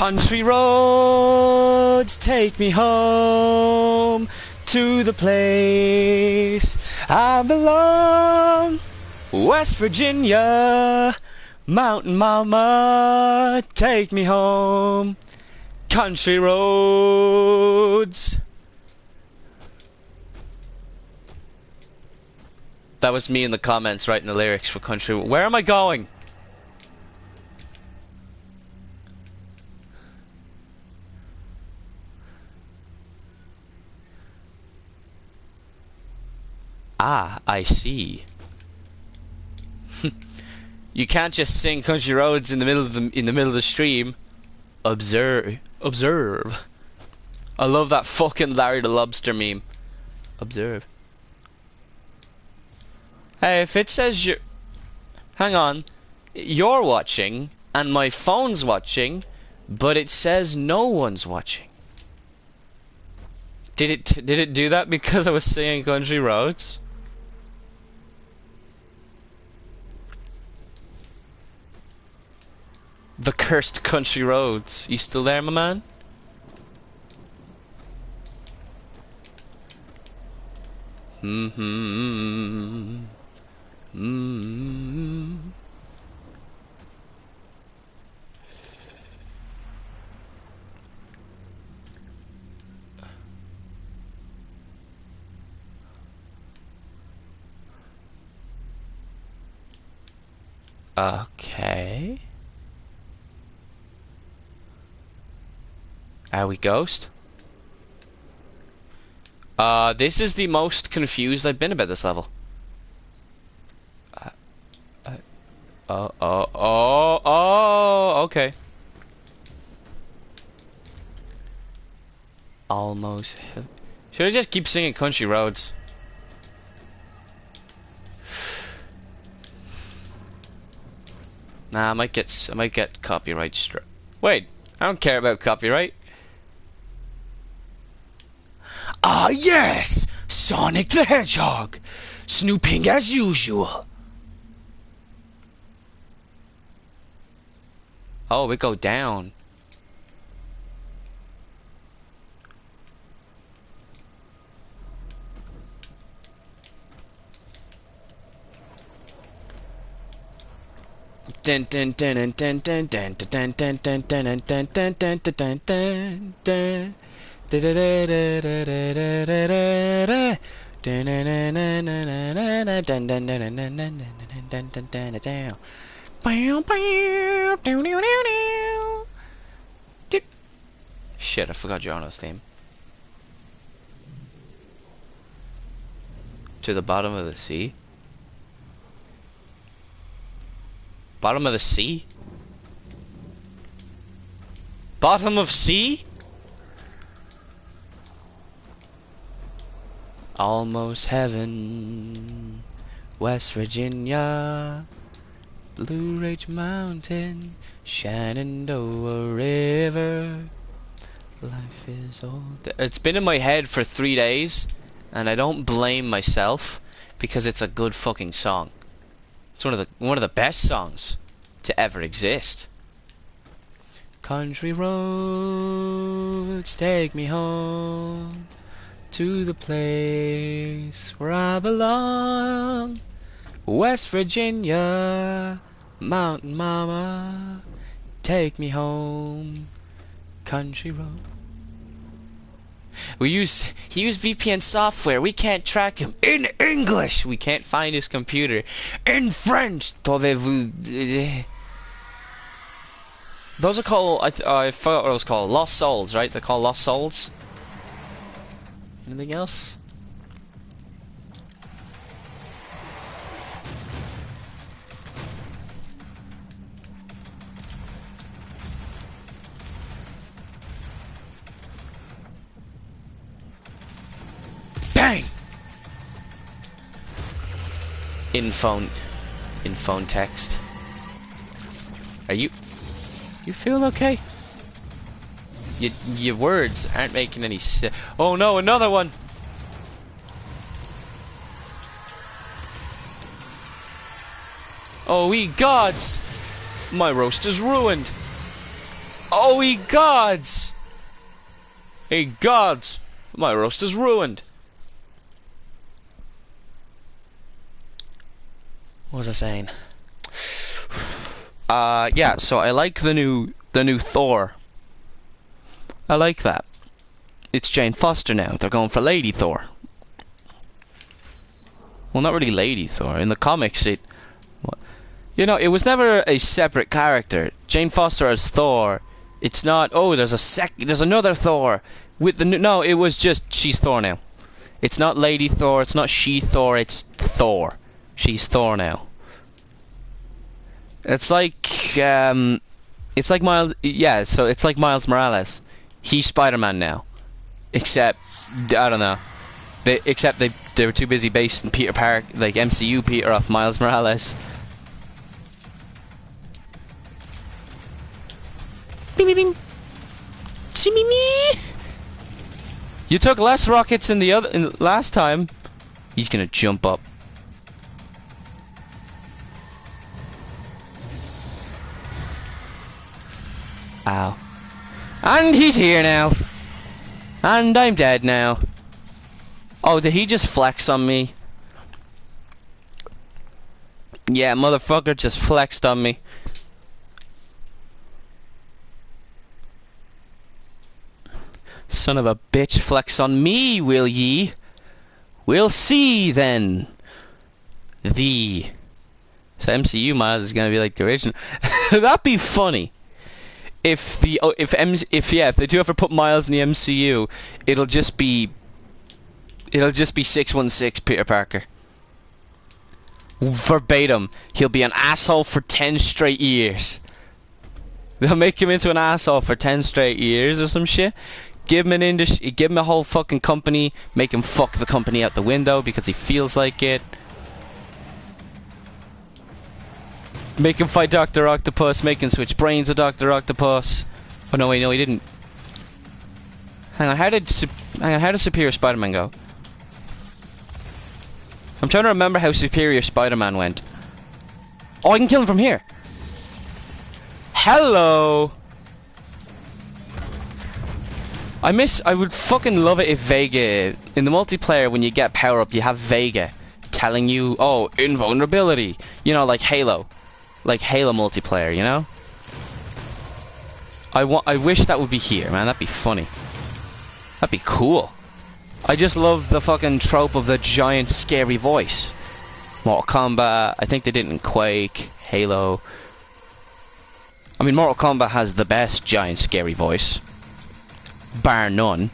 Country roads take me home to the place I belong. West Virginia, Mountain Mama, take me home. Country roads. That was me in the comments writing the lyrics for Country. Where am I going? Ah, I see. You can't just sing Country Roads in the middle of the stream. Observe. I love that fucking Larry the Lobster meme. Observe. Hey, if it says you're... Hang on. You're watching, and my phone's watching, but it says no one's watching. Did it do that because I was singing Country Roads? The cursed Country Roads. You still there, my man? Okay. Are we ghost? This is the most confused I've been about this level. Okay. Almost. Should I just keep singing Country Roads? Nah, I might get copyright strike. Wait, I don't care about copyright. Ah, yes! Sonic the Hedgehog! Snooping as usual. Oh, we go down. Dun dun dun dun dun dun dun dun dun dun dun dun dun dun dun dun. Shit, I forgot Jono's theme. To the bottom of the sea? Bottom of the sea? Bottom of sea? Almost heaven, West Virginia, Blue Ridge Mountain, Shenandoah River. Life is old. It's been in my head for 3 days, and I don't blame myself because it's a good fucking song. It's one of the best songs to ever exist. Country roads take me home to the place where I belong. West Virginia, Mountain Mama, take me home. Country road. He used VPN software. We can't track him. In English, we can't find his computer. In French, trouvez-vous? Those are called. I forgot what it was called. Lost Souls, right? They're called Lost Souls. Anything else? Bang! In phone text. Are you feeling okay? Your words aren't making any sense. Oh no, another one! Oh, ye gods! My roast is ruined! Oh, ye gods! Hey gods! My roast is ruined. What was I saying? Yeah, so I like the new Thor. I like that. It's Jane Foster now. They're going for Lady Thor. Well, not really Lady Thor. In the comics, it... You know, it was never a separate character. Jane Foster as Thor. It's not, oh, there's another Thor. With the no, it was just, she's Thor now. It's not Lady Thor, it's not she Thor, it's Thor. She's Thor now. It's like Miles, yeah, so it's like Miles Morales. He's Spider-Man now. Except, I don't know. They were too busy basing Peter Park, like MCU Peter off Miles Morales. Bing bing bing. See me. You took less rockets in the last time. He's gonna jump up. Ow. And he's here now. And I'm dead now. Oh, did he just flex on me? Yeah, motherfucker just flexed on me. Son of a bitch, flex on me, will ye? We'll see then. So MCU Miles is gonna be like the original. That'd be funny. If they do ever put Miles in the MCU, it'll just be 616 Peter Parker. Verbatim, he'll be an asshole for 10 straight years. They'll make him into an asshole for 10 straight years or some shit. Give him a whole fucking company, make him fuck the company out the window because he feels like it. Make him fight Dr. Octopus, make him switch brains with Dr. Octopus. Oh no, wait, no, he didn't. Hang on, how did Superior Spider-Man go? I'm trying to remember how Superior Spider-Man went. Oh, I can kill him from here. Hello. I would fucking love it if Vega, in the multiplayer, when you get power up, you have Vega telling you, oh, invulnerability. You know, like Halo. Like Halo multiplayer, you know? I wish that would be here, man. That'd be funny. That'd be cool. I just love the fucking trope of the giant scary voice. Mortal Kombat, I think they did it in Quake, Halo. I mean, Mortal Kombat has the best giant scary voice. Bar none.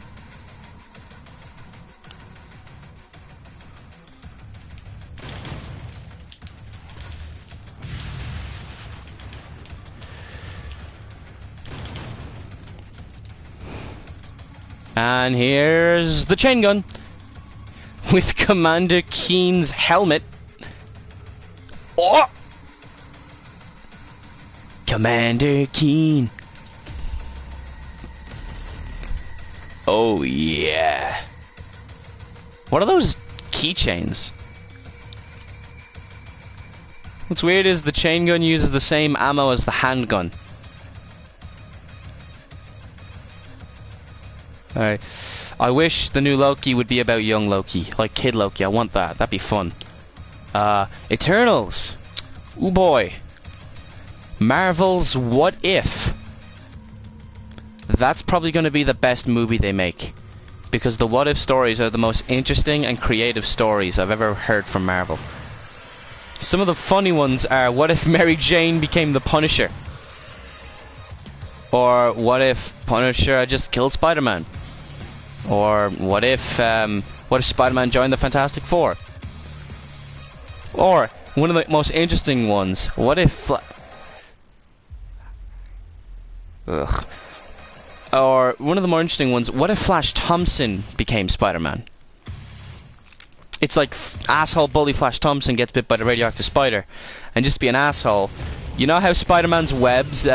And here's the chain gun with Commander Keen's helmet. Oh! Commander Keen. Oh yeah. What are those keychains? What's weird is the chain gun uses the same ammo as the handgun. Alright. I wish the new Loki would be about young Loki. Like Kid Loki. I want that. That'd be fun. Eternals. Ooh boy. Marvel's What If. That's probably going to be the best movie they make. Because the what if stories are the most interesting and creative stories I've ever heard from Marvel. Some of the funny ones are, what if Mary Jane became the Punisher? Or what if Punisher just killed Spider-Man? Or what if Spider-Man joined the Fantastic Four? Or one of the most interesting ones, what if Or one of the more interesting ones, what if Flash Thompson became Spider-Man? It's like asshole bully Flash Thompson gets bit by the radioactive spider, and just be an asshole. You know how Spider-Man's webs,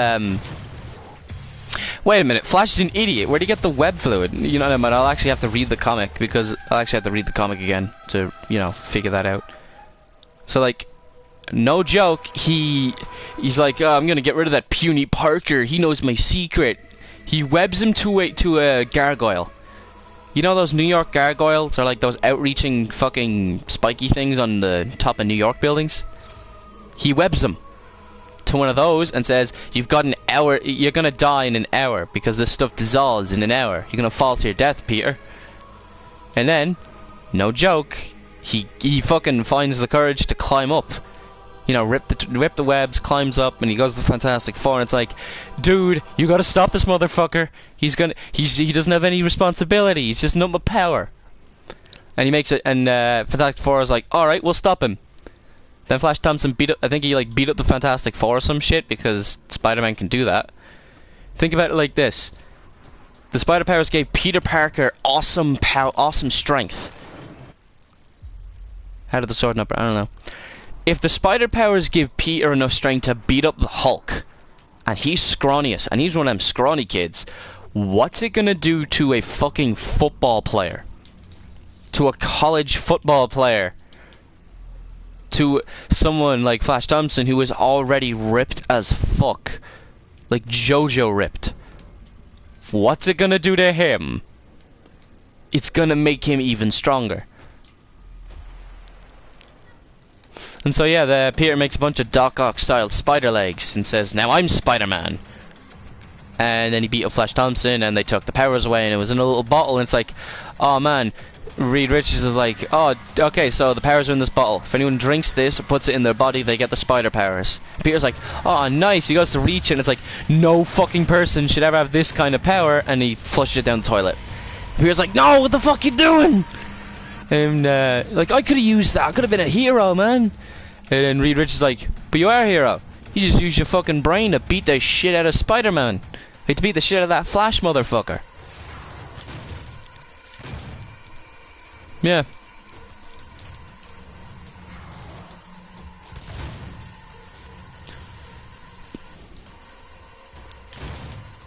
wait a minute, Flash is an idiot. Where'd he get the web fluid? You know what I mean? I'll actually have to read the comic, because I'll actually have to read the comic again to, you know, figure that out. So, like, No joke. He's like, oh, I'm gonna get rid of that puny Parker. He knows my secret. He webs him to a gargoyle. You know those New York gargoyles are like those outreaching fucking spiky things on the top of New York buildings? He webs them to one of those and says, you've got an hour, you're gonna die in an hour because this stuff dissolves in an hour. You're gonna fall to your death, Peter. And then, no joke, he fucking finds the courage to climb up. You know, rip the webs, climbs up, and he goes to the Fantastic Four, and it's like, dude, you gotta stop this motherfucker. He doesn't have any responsibility. He's just nothing but power. And he makes it, and Fantastic Four is like, all right, we'll stop him. Then Flash Thompson beat up the Fantastic Four or some shit because Spider-Man can do that. Think about it like this: the spider powers gave Peter Parker awesome strength. How did the sword not? I don't know. If the spider powers give Peter enough strength to beat up the Hulk, and he's scrawniest, and he's one of them scrawny kids, what's it gonna do to a fucking football player? To a college football player? To someone like Flash Thompson who is already ripped as fuck? Like JoJo ripped. What's it gonna do to him? It's gonna make him even stronger. And so yeah, Peter makes a bunch of Doc Ock style spider legs and says, now I'm Spider-Man. And then he beat up Flash Thompson and they took the powers away and it was in a little bottle and it's like, oh man, Reed Richards is like, oh, okay, so the powers are in this bottle. If anyone drinks this or puts it in their body, they get the spider powers. And Peter's like, oh nice, he goes to reach it and it's like, no fucking person should ever have this kind of power, and he flushes it down the toilet. Peter's like, no, what the fuck you doing? And like, I could have used that, I could have been a hero, man. And then Reed Richards is like, but you are a hero. You just use your fucking brain to beat the shit out of Spider-Man. To beat the shit out of that Flash motherfucker. Yeah.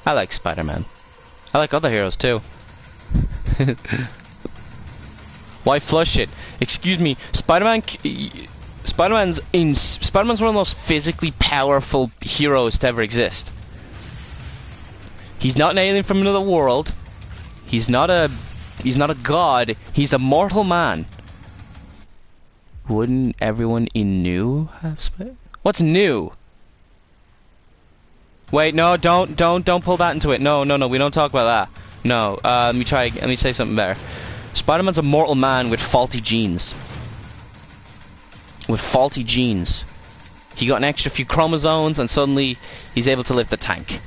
I like Spider-Man. I like other heroes too. Why flush it? Excuse me, Spider-Man's one of the most physically powerful heroes to ever exist. He's not an alien from another world. He's not a god. He's a mortal man. Wouldn't everyone in New have Spider? What's new? Wait, no, don't pull that into it. No, we don't talk about that. No, let me say something better. Spider-Man's a mortal man with faulty genes. With faulty genes. He got an extra few chromosomes and suddenly he's able to lift the tank.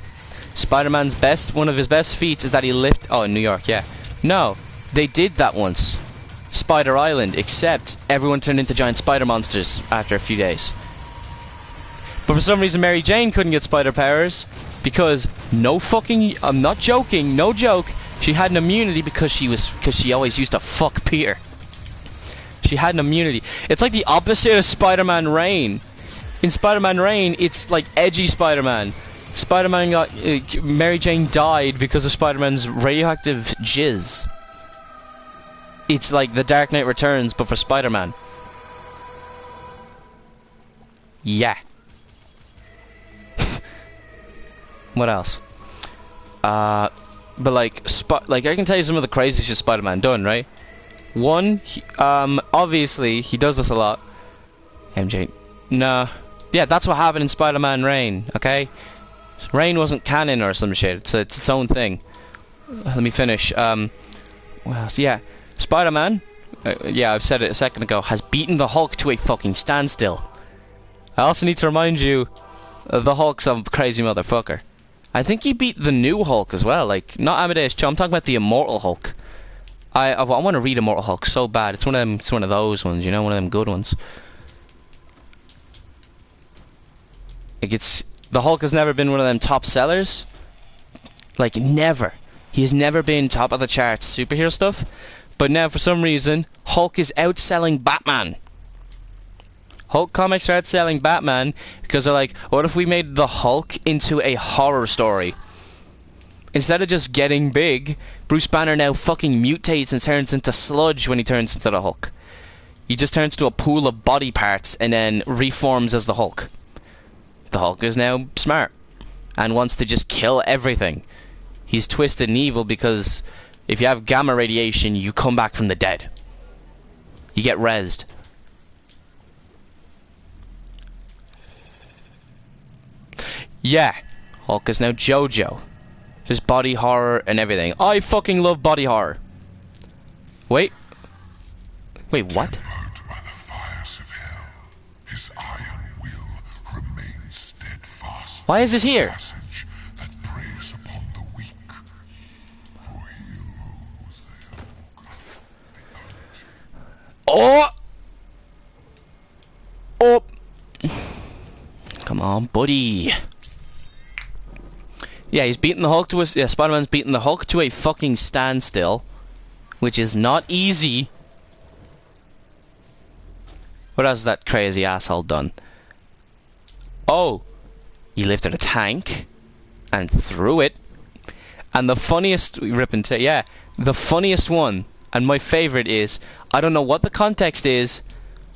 Spider-Man's one of his best feats is that he in New York, yeah. No, they did that once. Spider Island, except everyone turned into giant spider monsters after a few days. But for some reason Mary Jane couldn't get spider powers because I'm not joking, no joke, she had an immunity because she always used to fuck Peter. She had an immunity. It's like the opposite of Spider-Man Reign. In Spider-Man Reign, it's like edgy Spider-Man. Spider-Man Mary Jane died because of Spider-Man's radioactive jizz. It's like The Dark Knight Returns, but for Spider-Man. Yeah. What else? But like I can tell you some of the crazy shit Spider-Man done, right? One, obviously he does this a lot. MJ, nah, yeah, that's what happened in Spider-Man Reign. Okay, Reign wasn't canon or some shit. It's its own thing. Let me finish. Well, so yeah, Spider-Man. Yeah, I've said it a second ago. Has beaten the Hulk to a fucking standstill. I also need to remind you, the Hulk's a crazy motherfucker. I think he beat the new Hulk as well. Like, not Amadeus Cho. I'm talking about the Immortal Hulk. I want to read Immortal Hulk so bad. It's one of them. It's one of those ones, you know, one of them good ones. The Hulk has never been one of them top sellers. Like, never. He has never been top of the charts superhero stuff. But now, for some reason, Hulk is outselling Batman. Hulk comics are outselling Batman because they're like, what if we made the Hulk into a horror story? Instead of just getting big, Bruce Banner now fucking mutates and turns into sludge when he turns into the Hulk. He just turns to a pool of body parts and then reforms as the Hulk. The Hulk is now smart and wants to just kill everything. He's twisted and evil because if you have gamma radiation, you come back from the dead. You get rezzed. Yeah, Hulk is now JoJo. There's body horror and everything. I fucking love body horror. Wait, what? Tempered by the fires of hell, his iron will remains steadfast. Why is this here? Passage that preys upon the weak. For he alone was there. Oh! Oh! Come on, buddy. Yeah, he's beating the Hulk to a... Yeah, Spider-Man's beating the Hulk to a fucking standstill. Which is not easy. What has that crazy asshole done? Oh! He lifted a tank. And threw it. And the funniest... yeah. The funniest one, and my favourite is... I don't know what the context is,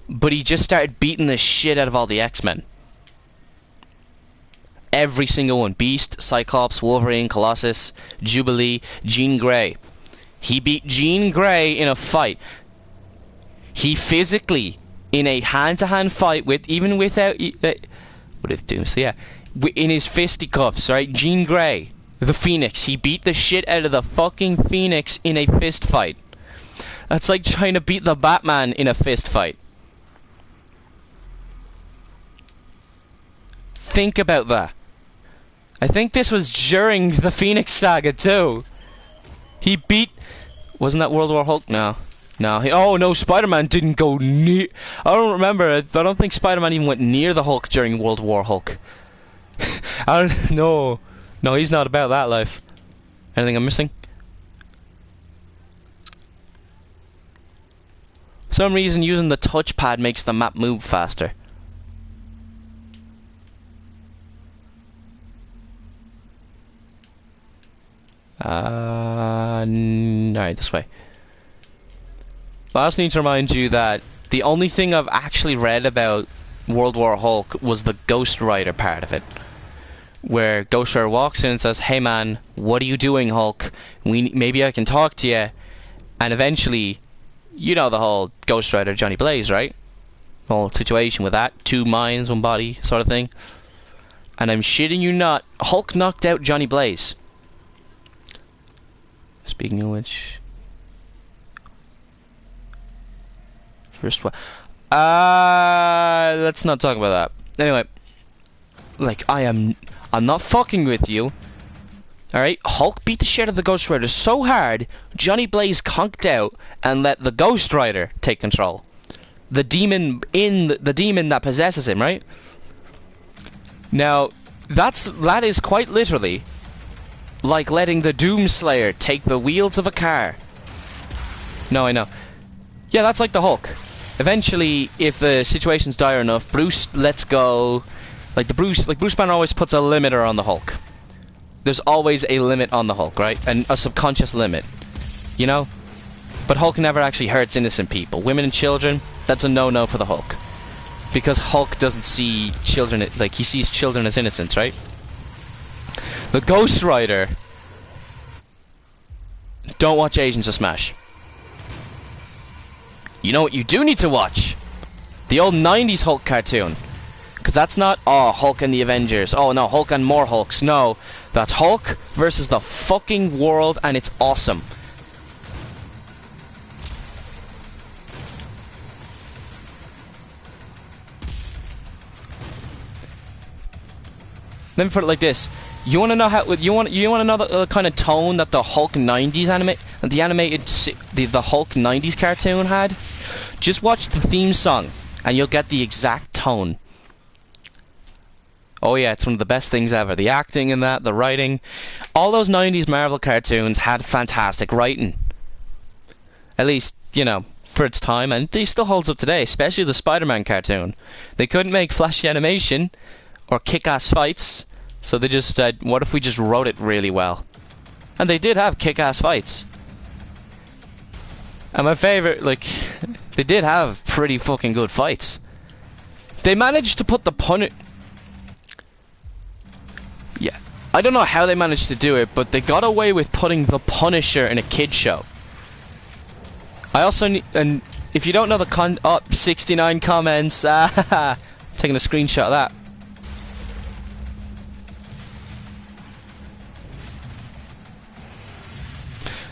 but he just started beating the shit out of all the X-Men. Every single one. Beast, Cyclops, Wolverine, Colossus, Jubilee, Jean Grey. He beat Jean Grey in a fight. He physically, in a hand-to-hand fight with, even without... what if doing? So yeah. In his fisticuffs, right? Jean Grey, the Phoenix. He beat the shit out of the fucking Phoenix in a fist fight. That's like trying to beat the Batman in a fist fight. Think about that. I think this was during the Phoenix Saga too. He beat... Wasn't that World War Hulk? No. No. Oh no, Spider-Man didn't go near... I don't remember. I don't think Spider-Man even went near the Hulk during World War Hulk. No. No, he's not about that life. Anything I'm missing? For some reason using the touchpad makes the map move faster. Alright, this way. But I also need to remind you that the only thing I've actually read about World War Hulk was the Ghost Rider part of it. Where Ghost Rider walks in and says, "Hey man, what are you doing, Hulk? Maybe I can talk to you." And eventually, you know the whole Ghost Rider Johnny Blaze, right? The whole situation with that. 2 minds, 1 body sort of thing. And I'm shitting you not, Hulk knocked out Johnny Blaze. Speaking of which... First one... let's not talk about that. Anyway. Like, I'm not fucking with you. Alright? Hulk beat the shit out of the Ghost Rider so hard, Johnny Blaze conked out and let the Ghost Rider take control. The demon that possesses him, right? Now, that is quite literally... like letting the Doomslayer take the wheels of a car. No, I know. Yeah, that's like the Hulk. Eventually, if the situation's dire enough, Bruce lets go. Bruce Banner always puts a limiter on the Hulk. There's always a limit on the Hulk, right? And a subconscious limit. You know? But Hulk never actually hurts innocent people. Women and children, that's a no-no for the Hulk. Because Hulk doesn't see children, like, he sees children as innocents, right? The Ghost Rider. Don't watch Agents of Smash. You know what you do need to watch? The old 90s Hulk cartoon. Because that's not, oh, Hulk and the Avengers. Oh no, Hulk and more Hulks. No, that's Hulk versus the fucking world, and it's awesome. Let me put it like this. You want to know how you want to know the kind of tone that the Hulk 90s the Hulk 90s cartoon had? Just watch the theme song and you'll get the exact tone. Oh yeah, it's one of the best things ever. The acting in that, the writing. All those 90s Marvel cartoons had fantastic writing. At least, you know, for its time, and they still holds up today, especially the Spider-Man cartoon. They couldn't make flashy animation or kick-ass fights. So they just said, what if we just wrote it really well? And they did have kick-ass fights. And my favorite, like, They did have pretty fucking good fights. They managed to put the Yeah. I don't know how they managed to do it, but they got away with putting the Punisher in a kid show. I also need, and if you don't know the 69 comments, taking a screenshot of that.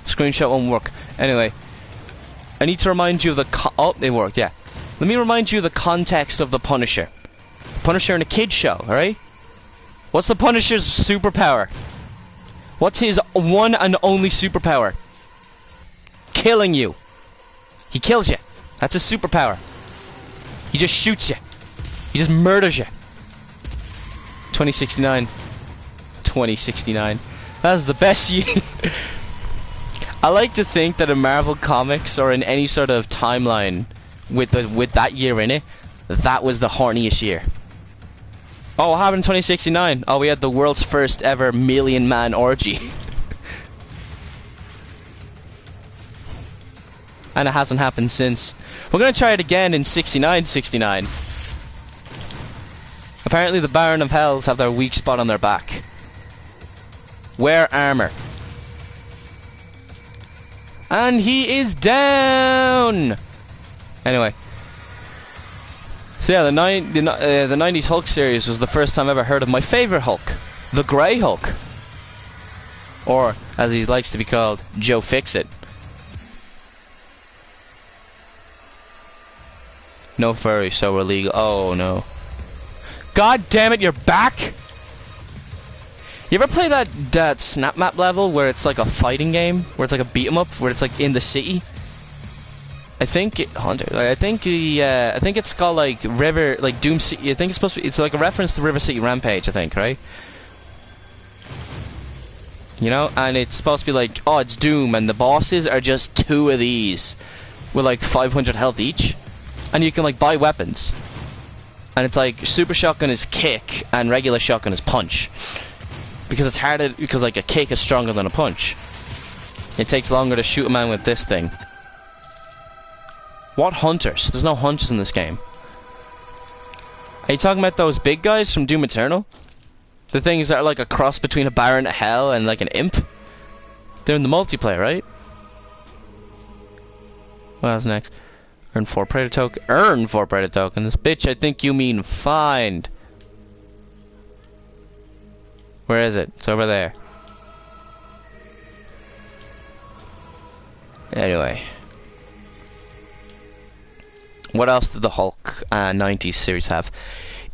Screenshot won't work. Anyway, I need to remind you of the it worked, yeah. Let me remind you of the context of the Punisher. Punisher in a kid show, alright? What's the Punisher's superpower? What's his one and only superpower? Killing you. He kills you. That's his superpower. He just shoots you. He just murders you. 2069. 2069. That's the best year. I like to think that in Marvel Comics or in any sort of timeline with that year in it, that was the horniest year. Oh, what happened in 2069? Oh, we had the world's first ever million-man orgy. And it hasn't happened since. We're gonna try it again in 69. Apparently the Baron of Hells have their weak spot on their back. Wear armor. And he is down! Anyway. So yeah, the 90s Hulk series was the first time I ever heard of my favorite Hulk. The Grey Hulk. Or, as he likes to be called, Joe Fixit. No furry, so we're legal. Oh no. God damn it, you're back! You ever play that Snap Map level where it's like a fighting game? Where it's like a beat 'em up, where it's like in the city? I think I think it's called like River, like Doom City. I think it's supposed to be, it's like a reference to River City Rampage, I think, right? You know, and it's supposed to be like, oh, it's Doom, and the bosses are just 2 of these with like 500 health each, and you can like buy weapons, and it's like super shotgun is kick and regular shotgun is punch, because it's harder, because like a kick is stronger than a punch. It takes longer to shoot a man with this thing. What hunters? There's no hunters in this game. Are you talking about those big guys from Doom Eternal? The things that are like a cross between a Baron of Hell and like an imp? They're in the multiplayer, right? What's next? Earn 4 Predator token. Earn 4 Predator tokens. Bitch, I think you mean find. Where is it? It's over there. Anyway. What else did the Hulk 90s series have?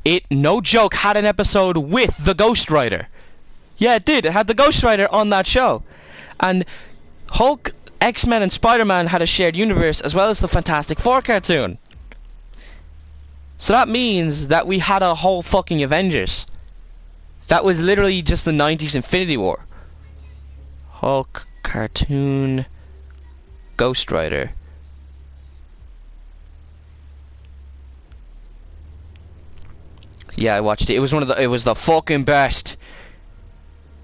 It, no joke, had an episode with the Ghost Rider. Yeah, it did. It had the Ghost Rider on that show. And Hulk, X-Men, and Spider-Man had a shared universe, as well as the Fantastic Four cartoon. So that means that we had a whole fucking Avengers. That was literally just the 90s Infinity War. Hulk, cartoon, Ghost Rider. Yeah, I watched it. It was it was the fucking best.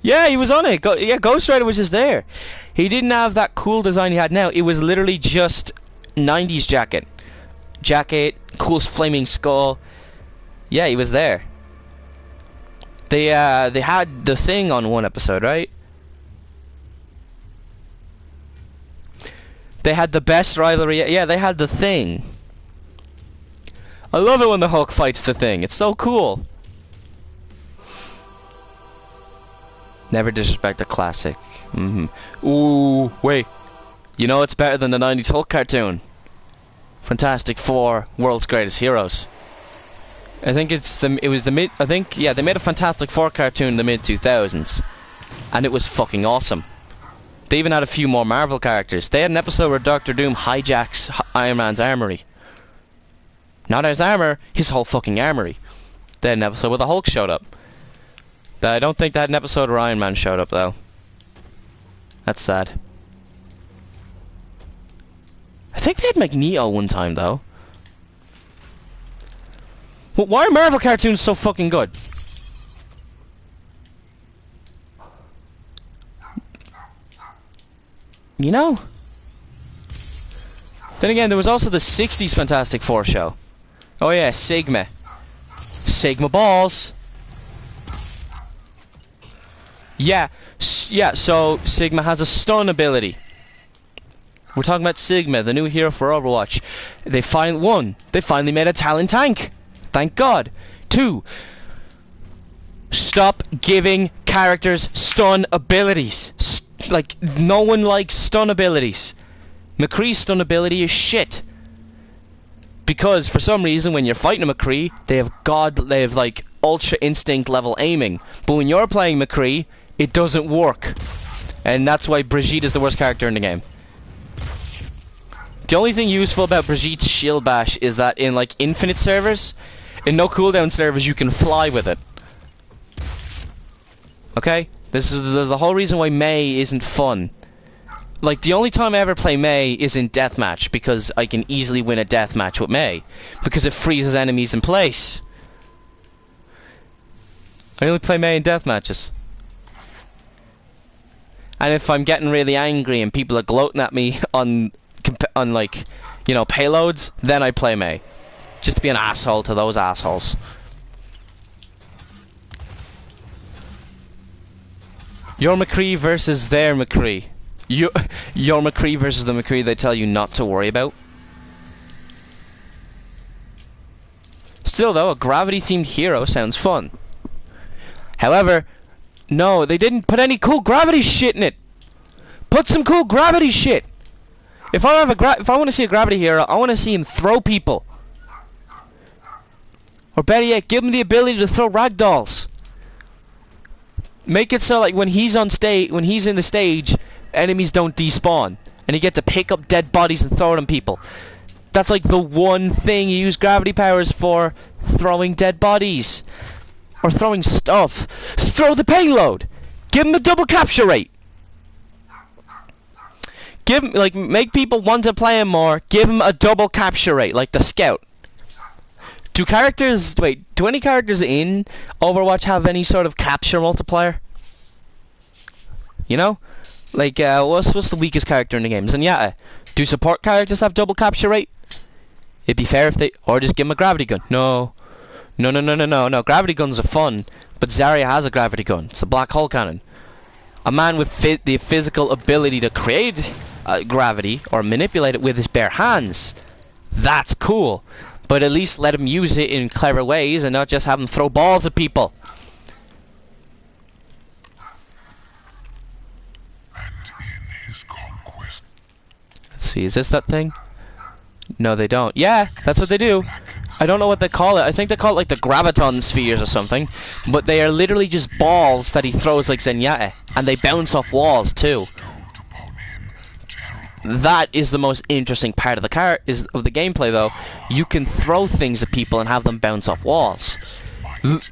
Yeah, he was on it. Yeah, Ghost Rider was just there. He didn't have that cool design he had now. It was literally just 90s jacket, cool flaming skull. Yeah, he was there. They had the Thing on one episode, right? They had the best rivalry. Yeah, they had the Thing. I love it when the Hulk fights the Thing. It's so cool. Never disrespect a classic. Ooh, wait. You know it's better than the 90s Hulk cartoon? Fantastic Four, World's Greatest Heroes. I think they made a Fantastic Four cartoon in the mid-2000s. And it was fucking awesome. They even had a few more Marvel characters. They had an episode where Dr. Doom hijacks Iron Man's armory. Not his armor, his whole fucking armory. They had an episode where the Hulk showed up. I don't think they had an episode where Iron Man showed up, though. That's sad. I think they had Magneto one time, though. But why are Marvel cartoons so fucking good? You know? Then again, there was also the 60s Fantastic Four show. Oh yeah, Sigma. Sigma balls. Yeah, so Sigma has a stun ability. We're talking about Sigma, the new hero for Overwatch. They finally made a talent tank. Thank God. 2, stop giving characters stun abilities. Like, no one likes stun abilities. McCree's stun ability is shit. Because for some reason when you're fighting a McCree, they have like ultra instinct level aiming. But when you're playing McCree, it doesn't work. And that's why Brigitte is the worst character in the game. The only thing useful about Brigitte's shield bash is that in like infinite servers, in no cooldown servers, you can fly with it. Okay? This is the whole reason why Mei isn't fun. Like, the only time I ever play Mei is in deathmatch, because I can easily win a deathmatch with Mei. Because it freezes enemies in place. I only play Mei in deathmatches. And if I'm getting really angry and people are gloating at me on like, you know, payloads, then I play Mei. Just to be an asshole to those assholes. Your McCree versus their McCree. Your McCree versus the McCree they tell you not to worry about. Still though, a gravity-themed hero sounds fun. However, no, they didn't put any cool gravity shit in it. Put some cool gravity shit. If I want to see a gravity hero, I want to see him throw people. Or better yet, give him the ability to throw ragdolls. Make it so like when he's in the stage, enemies don't despawn, and you get to pick up dead bodies and throw them people. That's like the one thing you use gravity powers for: throwing dead bodies or throwing stuff. Throw the payload. Give him a double capture rate. Make people want to play him more. Give him a double capture rate, like the scout. Do any characters in Overwatch have any sort of capture multiplier? You know? Like, what's the weakest character in the game? Zenyatta. Do support characters have double capture rate? It'd be fair if they... Or just give them a gravity gun. No. No. Gravity guns are fun. But Zarya has a gravity gun. It's a black hole cannon. A man with the physical ability to create gravity or manipulate it with his bare hands. That's cool. But at least let him use it in clever ways and not just have him throw balls at people. And in his conquest. Let's see, is this that thing? No, they don't. Yeah, that's what they do. I don't know what they call it. I think they call it like the graviton spheres or something. But they are literally just balls that he throws like Zenyatta. And they bounce off walls too. That is the most interesting part of the gameplay, though. You can throw things at people and have them bounce off walls.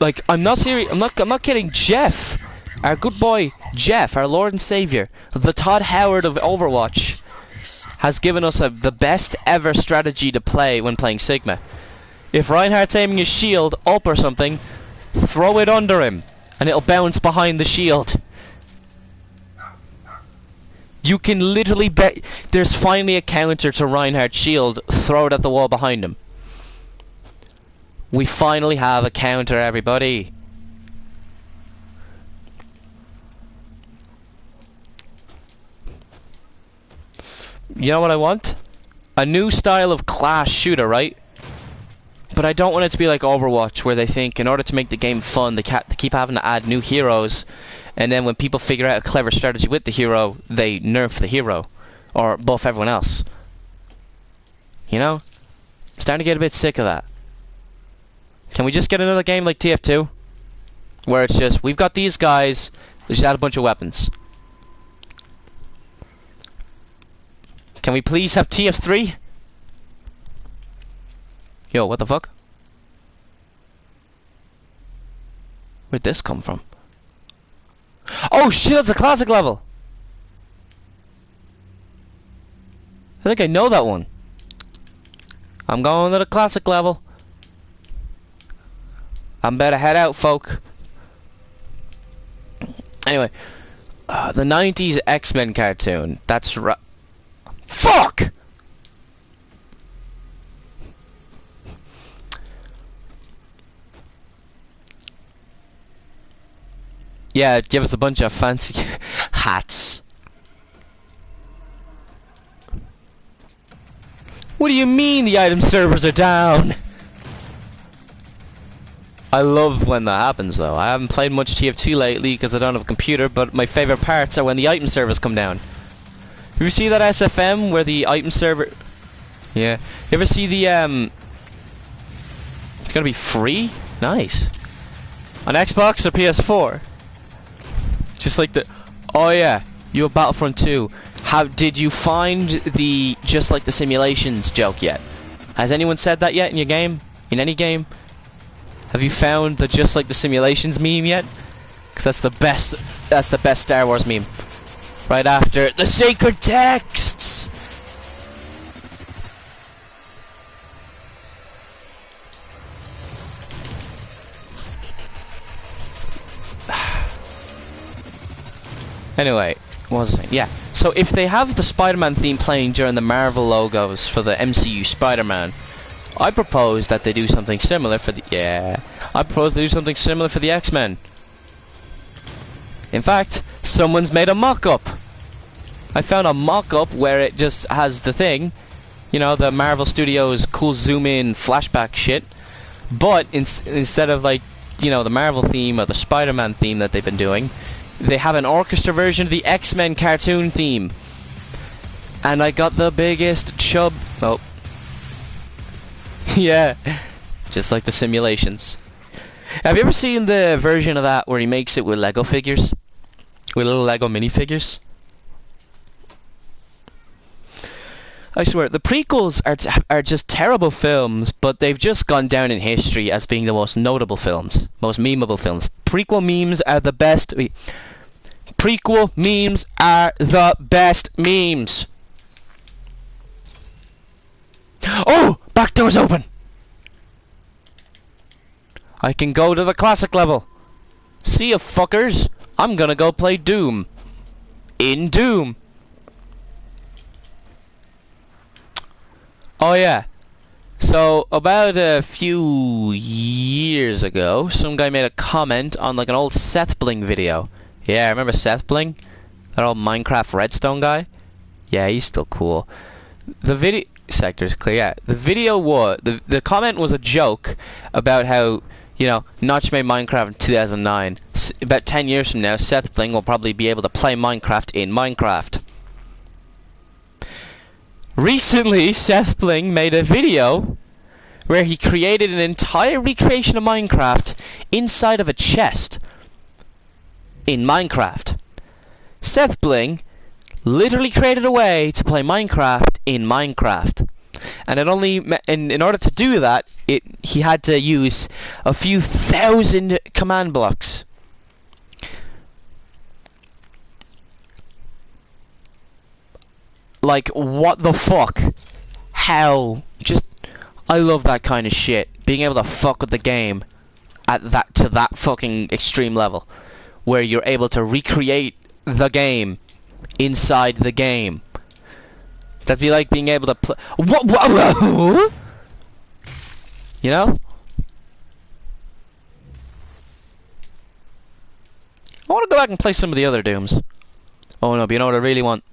Like, I'm not serious. I'm not kidding. Jeff, our good boy Jeff, our Lord and Savior, the Todd Howard of Overwatch, has given us the best ever strategy to play when playing Sigma. If Reinhardt's aiming his shield up or something, throw it under him, and it'll bounce behind the shield. You can literally bet there's finally a counter to Reinhardt's shield. Throw it at the wall behind him. We finally have a counter, everybody. You know what I want? A new style of class shooter, right? But I don't want it to be like Overwatch, where they think in order to make the game fun, they keep having to add new heroes. And then when people figure out a clever strategy with the hero, they nerf the hero. Or buff everyone else. You know? Starting to get a bit sick of that. Can we just get another game like TF2? Where it's just, we've got these guys, they just add a bunch of weapons. Can we please have TF3? Yo, what the fuck? Where'd this come from? Oh shit, that's a classic level! I think I know that one. I'm going to the classic level. I'm better head out, folk. Anyway, the 90s X-Men cartoon. That's right. Fuck! Yeah, give us a bunch of fancy hats. What do you mean the item servers are down? I love when that happens though. I haven't played much TF2 lately because I don't have a computer, but my favorite parts are when the item servers come down. You ever see that SFM where the item server... Yeah. You ever see the, It's gonna be free? Nice. On Xbox or PS4? Just like the... Oh yeah, you have Battlefront 2. How did you find the just like the simulations joke yet? Has anyone said that yet in your game? In any game? Have you found the just like the simulations meme yet? Because that's the best Star Wars meme. Right after the sacred texts. Anyway, what was I saying? Yeah. So if they have the Spider-Man theme playing during the Marvel logos for the MCU Spider-Man, I propose that they do something similar for the... Yeah. I propose they do something similar for the X-Men. In fact, someone's made a mock-up. I found a mock-up where it just has the thing. You know, the Marvel Studios cool zoom-in flashback shit. But instead of, like, you know, the Marvel theme or the Spider-Man theme that they've been doing, they have an orchestra version of the X-Men cartoon theme. And I got the biggest chub... Oh. Yeah. Just like the simulations. Have you ever seen the version of that where he makes it with Lego figures? With little Lego minifigures? I swear, the prequels are just terrible films, but they've just gone down in history as being the most notable films. Most memeable films. Prequel memes are the best... Prequel memes are the best memes. Oh! Back door's open! I can go to the classic level. See ya, fuckers. I'm gonna go play Doom. In Doom. Oh yeah. So, about a few years ago, some guy made a comment on like an old Seth Bling video. Yeah, remember Seth Bling? That old Minecraft Redstone guy? Yeah, he's still cool. The video... Sector's clear, yeah. The video was... The comment was a joke about how, you know, Notch made Minecraft in 2009. About 10 years from now, Seth Bling will probably be able to play Minecraft in Minecraft. Recently, Seth Bling made a video where he created an entire recreation of Minecraft inside of a chest in Minecraft. Seth Bling literally created a way to play Minecraft in Minecraft. And it only in order to do that, he had to use a few thousand command blocks. Like, what the fuck? How? Just, I love that kind of shit. Being able to fuck with the game at that fucking extreme level, where you're able to recreate the game inside the game. That'd be like being able to play. What? You know? I want to go back and play some of the other Dooms. Oh no, but you know what I really want?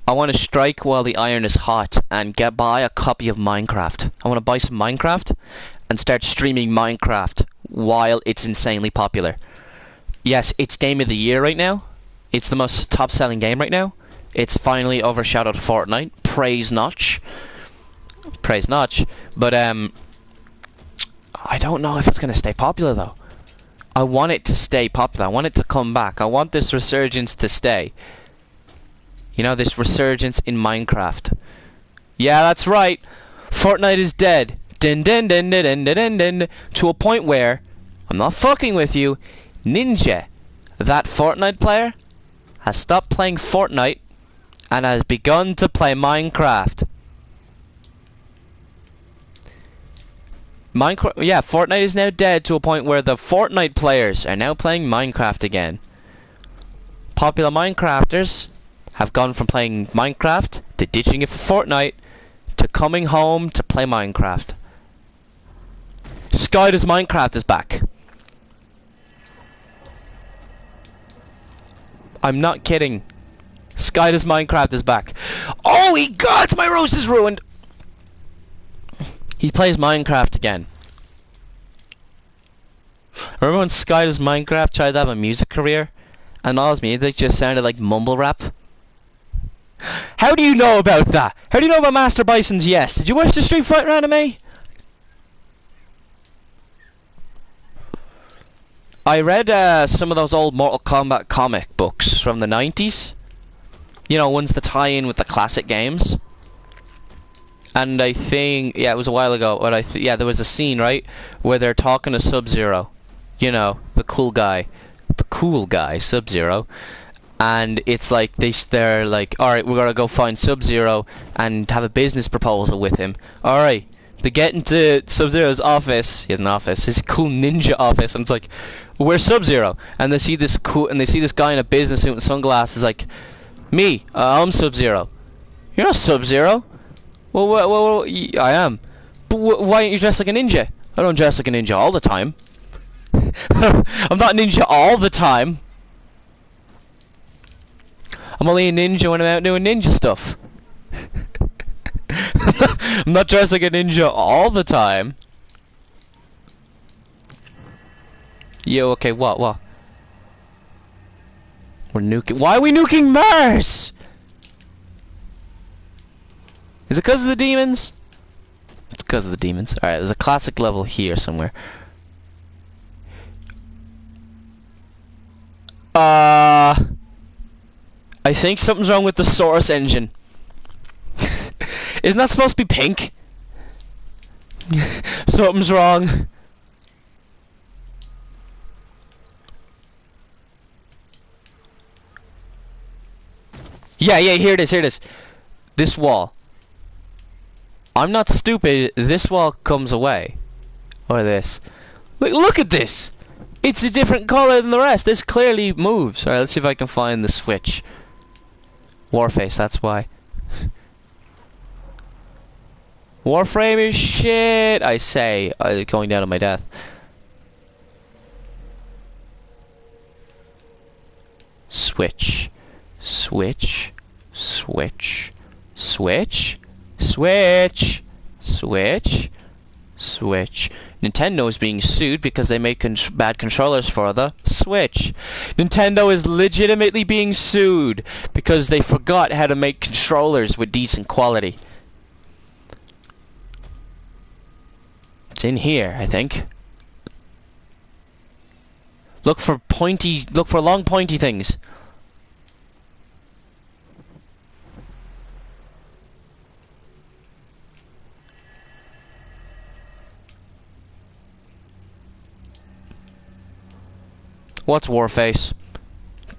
I want to strike while the iron is hot and buy a copy of Minecraft. I want to buy some Minecraft and start streaming Minecraft while it's insanely popular. Yes, it's Game of the Year right now. It's the most top-selling game right now. It's finally overshadowed Fortnite. Praise Notch. Praise Notch. But, I don't know if it's going to stay popular, though. I want it to stay popular. I want it to come back. I want this resurgence to stay. You know, this resurgence in Minecraft. Yeah, that's right. Fortnite is dead. Din din din din din din din din. To a point where, I'm not fucking with you, Ninja, that Fortnite player, has stopped playing Fortnite and has begun to play Minecraft. Yeah, Fortnite is now dead to a point where the Fortnite players are now playing Minecraft again. Popular Minecrafters have gone from playing Minecraft to ditching it for Fortnite to coming home to play Minecraft. Sky does Minecraft is back. I'm not kidding. Sky Does Minecraft is back. Oh, he got my roast is ruined. He plays Minecraft again. Remember when Sky Does Minecraft tried to have a music career? And all his music just sounded like mumble rap? How do you know about that? How do you know about Master Bison's Yes? Did you watch the Street Fighter anime? I read some of those old Mortal Kombat comic books from the 90s. You know, ones that tie in with the classic games. And I think, yeah, it was a while ago, but yeah, there was a scene, right, where they're talking to Sub-Zero. You know, the cool guy, Sub-Zero. And it's like they're like, all right, we're gonna go find Sub-Zero and have a business proposal with him. All right, they get into Sub-Zero's office. He has an office, his cool ninja office, and it's like, where's Sub-Zero? And they see this guy in a business suit and sunglasses, like, me, I'm Sub-Zero. You're not Sub-Zero. Well, I am. But why aren't you dressed like a ninja? I don't dress like a ninja all the time. I'm not a ninja all the time. I'm only a ninja when I'm out doing ninja stuff. I'm not dressed like a ninja all the time. Yo, okay, what? We're nuking. Why are we nuking Mars? Is it because of the demons? It's because of the demons. Alright, there's a classic level here somewhere. I think something's wrong with the Source engine. Isn't that supposed to be pink? Something's wrong. Yeah, here it is. This wall. I'm not stupid, this wall comes away. Or this. Look at this! It's a different color than the rest. This clearly moves. Alright, let's see if I can find the switch. Warface, that's why. Warframe is shit, I say. Going down to my death. Switch. Switch. Switch. Switch. Switch. Switch. Switch. Nintendo is being sued because they make bad controllers for the Switch. Nintendo is legitimately being sued because they forgot how to make controllers with decent quality. It's in here, I think. Look for long pointy things. What's Warface?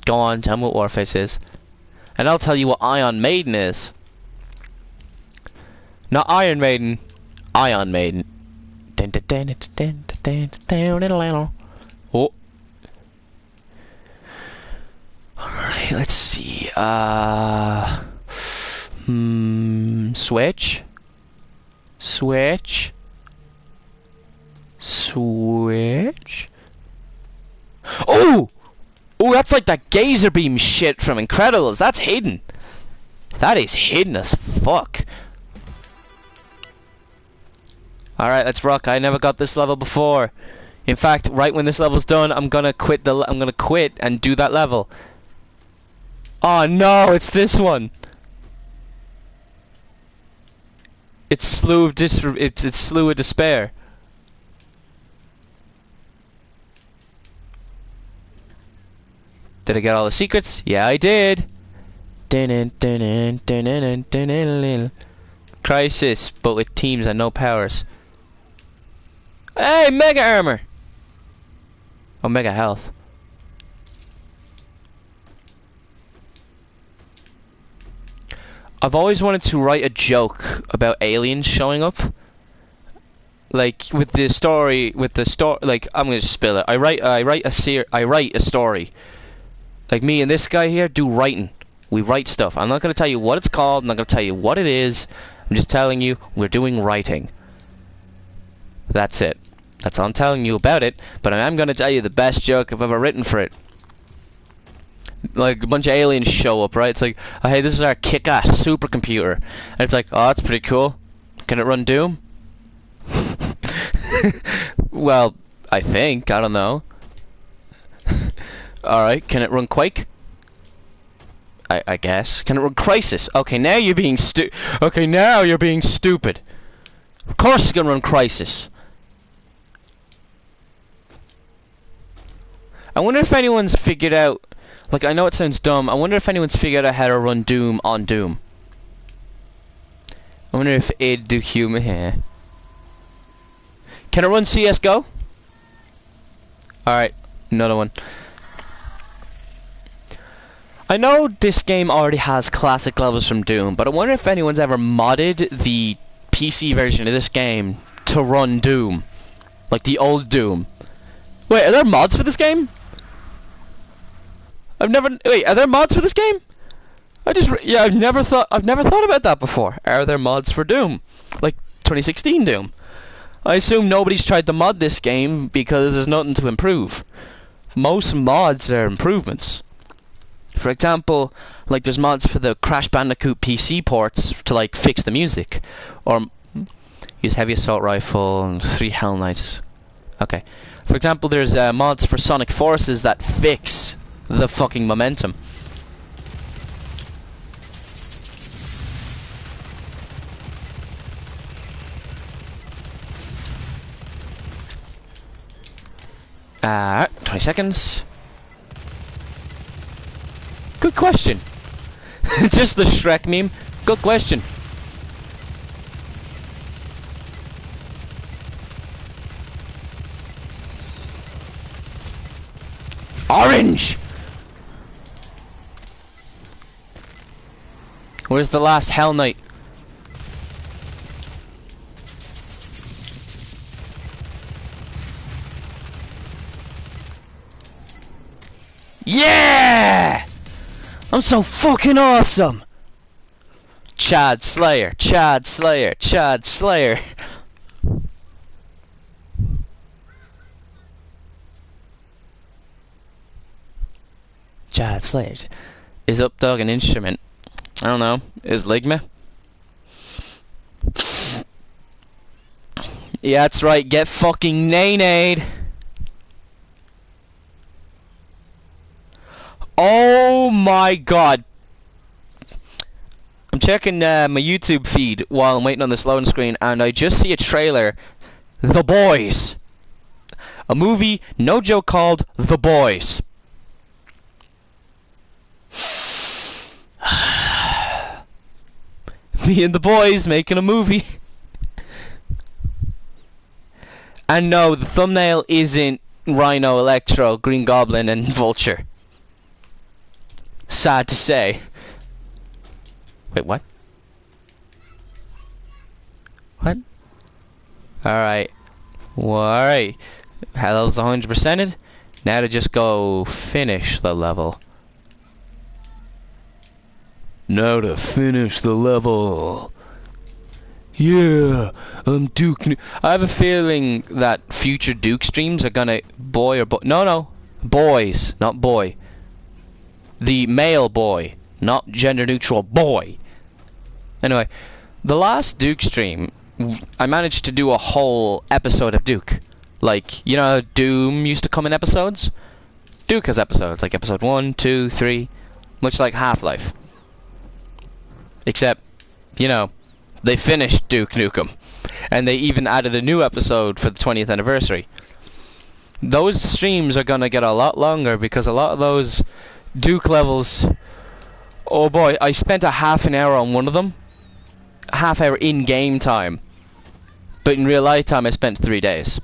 Go on, tell me what Warface is. And I'll tell you what Ion Maiden is. Not Iron Maiden. Ion Maiden. Oh. Alright, let's see. Switch. Switch. Switch. Oh! Oh, that's like that gazer beam shit from Incredibles. That's hidden. That is hidden as fuck. Alright, let's rock. I never got this level before. In fact, right when this level's done, I'm gonna quit and do that level. Oh no, it's this one. It's Slough of Despair. Did I get all the secrets? Yeah, I did. Crisis, but with teams and no powers. Hey, Mega Armor! Oh, Mega Health. I've always wanted to write a joke about aliens showing up. Like with the story, like I'm gonna spill it. I write a story. Like me and this guy here do writing. We write stuff. I'm not gonna tell you what it's called. I'm not gonna tell you what it is. I'm just telling you we're doing writing. That's it. That's all I'm telling you about it. But I am gonna tell you the best joke I've ever written for it. Like a bunch of aliens show up, right? It's like, oh, hey, this is our kick-ass supercomputer, and it's like, oh, that's pretty cool. Can it run Doom? Well, I think. I don't know. All right, can it run Quake? I guess. Can it run Crisis? Okay, now you're being Okay, now you're being stupid. Of course it's gonna run Crisis. I wonder if anyone's figured out... Like, I know it sounds dumb. I wonder if anyone's figured out how to run Doom on Doom. I wonder if it'd do human here. Can it run CSGO? Alright, another one. I know this game already has classic levels from Doom, but I wonder if anyone's ever modded the PC version of this game to run Doom. Like the old Doom. Wait, are there mods for this game? Wait, are there mods for this game? I've never thought about that before. Are there mods for Doom? Like 2016 Doom. I assume nobody's tried to mod this game because there's nothing to improve. Most mods are improvements. For example, like there's mods for the Crash Bandicoot PC ports to like fix the music, or use heavy assault rifle and 3 Hell Knights. Okay. For example, there's mods for Sonic Forces that fix the fucking momentum. Alright, 20 seconds. Good question. Just the Shrek meme. Good question. Orange! Where's the last Hell Knight? Yeah! I'm so fucking awesome! Chad Slayer, Chad Slayer, Chad Slayer. Chad Slayer. Is Updog an instrument? I don't know. Is Ligma? Yeah, that's right. Get fucking nay-nayed. Oh my god. I'm checking my YouTube feed while I'm waiting on this loading screen, and I just see a trailer. The Boys. A movie, no joke, called The Boys. Me and the boys making a movie. And no, the thumbnail isn't Rhino, Electro, Green Goblin, and Vulture. Sad to say. Wait, what? What? Alright. Well, alright. Hell's 100%ed. Now to just go finish the level. Now to finish the level. Yeah, I'm Duke. I have a feeling that future Duke streams are gonna no, boys, not boy. The male boy, not gender neutral boy. Anyway, the last Duke stream, I managed to do a whole episode of Duke. Like, you know, Doom used to come in episodes? Duke has episodes, like episode 1, 2, 3, much like Half-Life. Except, you know, they finished Duke Nukem. And they even added a new episode for the 20th anniversary. Those streams are gonna get a lot longer because a lot of those Duke levels... Oh boy, I spent a half an hour on one of them. A half hour in game time. But in real life time I spent 3 days.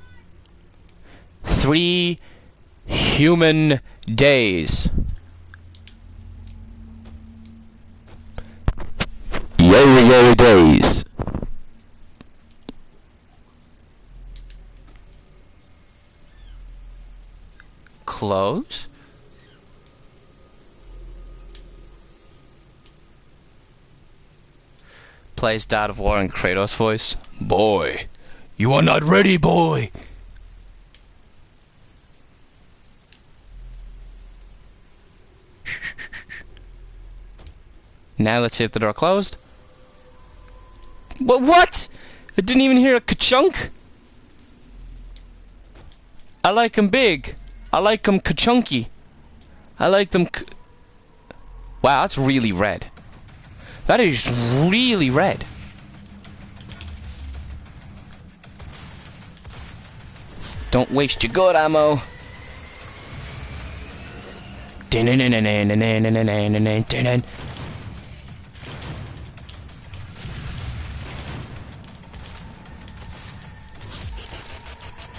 3 human days. Yo days. Close? Plays Dad of War in Kratos' voice. Boy, you are not ready, boy. Now let's see if the door closed. What? I didn't even hear a ka-chunk. I like them big. I like them ka-chunky. I like them wow, that's really red. That is really red. Don't waste your good ammo.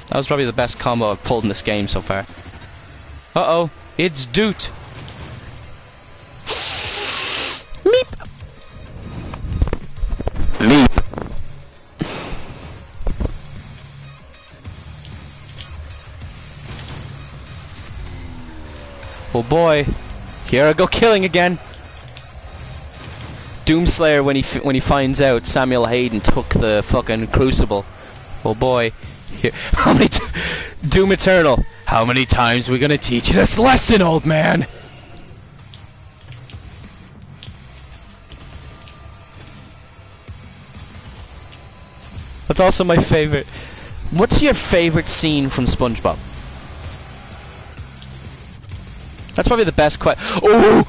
That was probably the best combo I've pulled in this game so far. Uh-oh, it's Doot. Meep. Meep. Oh boy, here I go killing again. Doomslayer when he finds out Samuel Hayden took the fucking crucible. Oh boy, here. How many Doom Eternal? How many times are we gonna teach you this lesson, old man? That's also my favorite. What's your favorite scene from SpongeBob? That's probably the best Oh!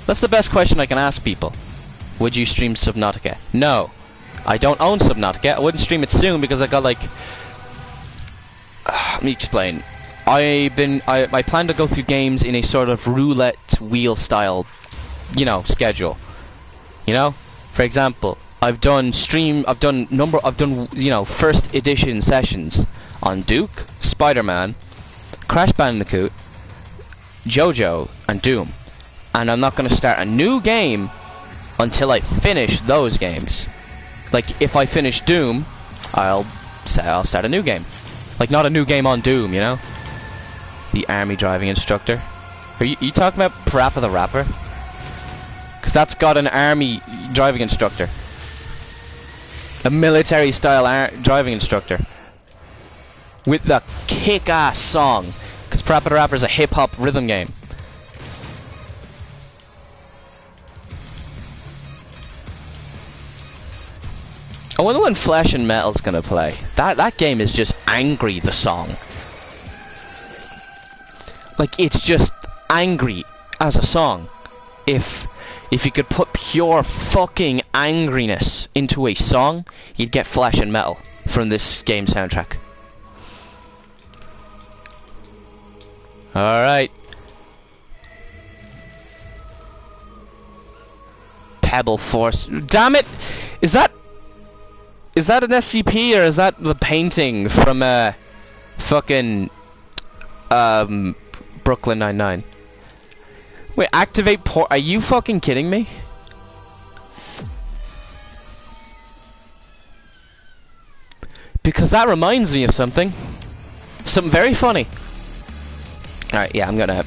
That's the best question I can ask people. Would you stream Subnautica? No. I don't own Subnautica. I wouldn't stream it soon because I got like... let me explain. I plan to go through games in a sort of roulette wheel style, you know, schedule. You know? For example, I've done, you know, first edition sessions on Duke, Spider-Man, Crash Bandicoot, JoJo, and Doom. And I'm not going to start a new game until I finish those games. Like, if I finish Doom, I'll start a new game. Like, not a new game on Doom, you know? The army driving instructor. Are you talking about Parappa the Rapper? Because that's got an army driving instructor. A military-style driving instructor. With the kick-ass song. Because Parappa the Rapper is a hip-hop rhythm game. I wonder when Flesh and Metal's gonna play. That game is just angry, the song. Like, it's just angry as a song. If you could put pure fucking angriness into a song, you'd get Flesh and Metal from this game soundtrack. Alright. Pebble Force. Damn it! Is that an SCP or is that the painting from fucking Brooklyn Nine-Nine? Wait, activate port? Are you fucking kidding me? Because that reminds me of something. Something very funny. Alright, yeah, I'm gonna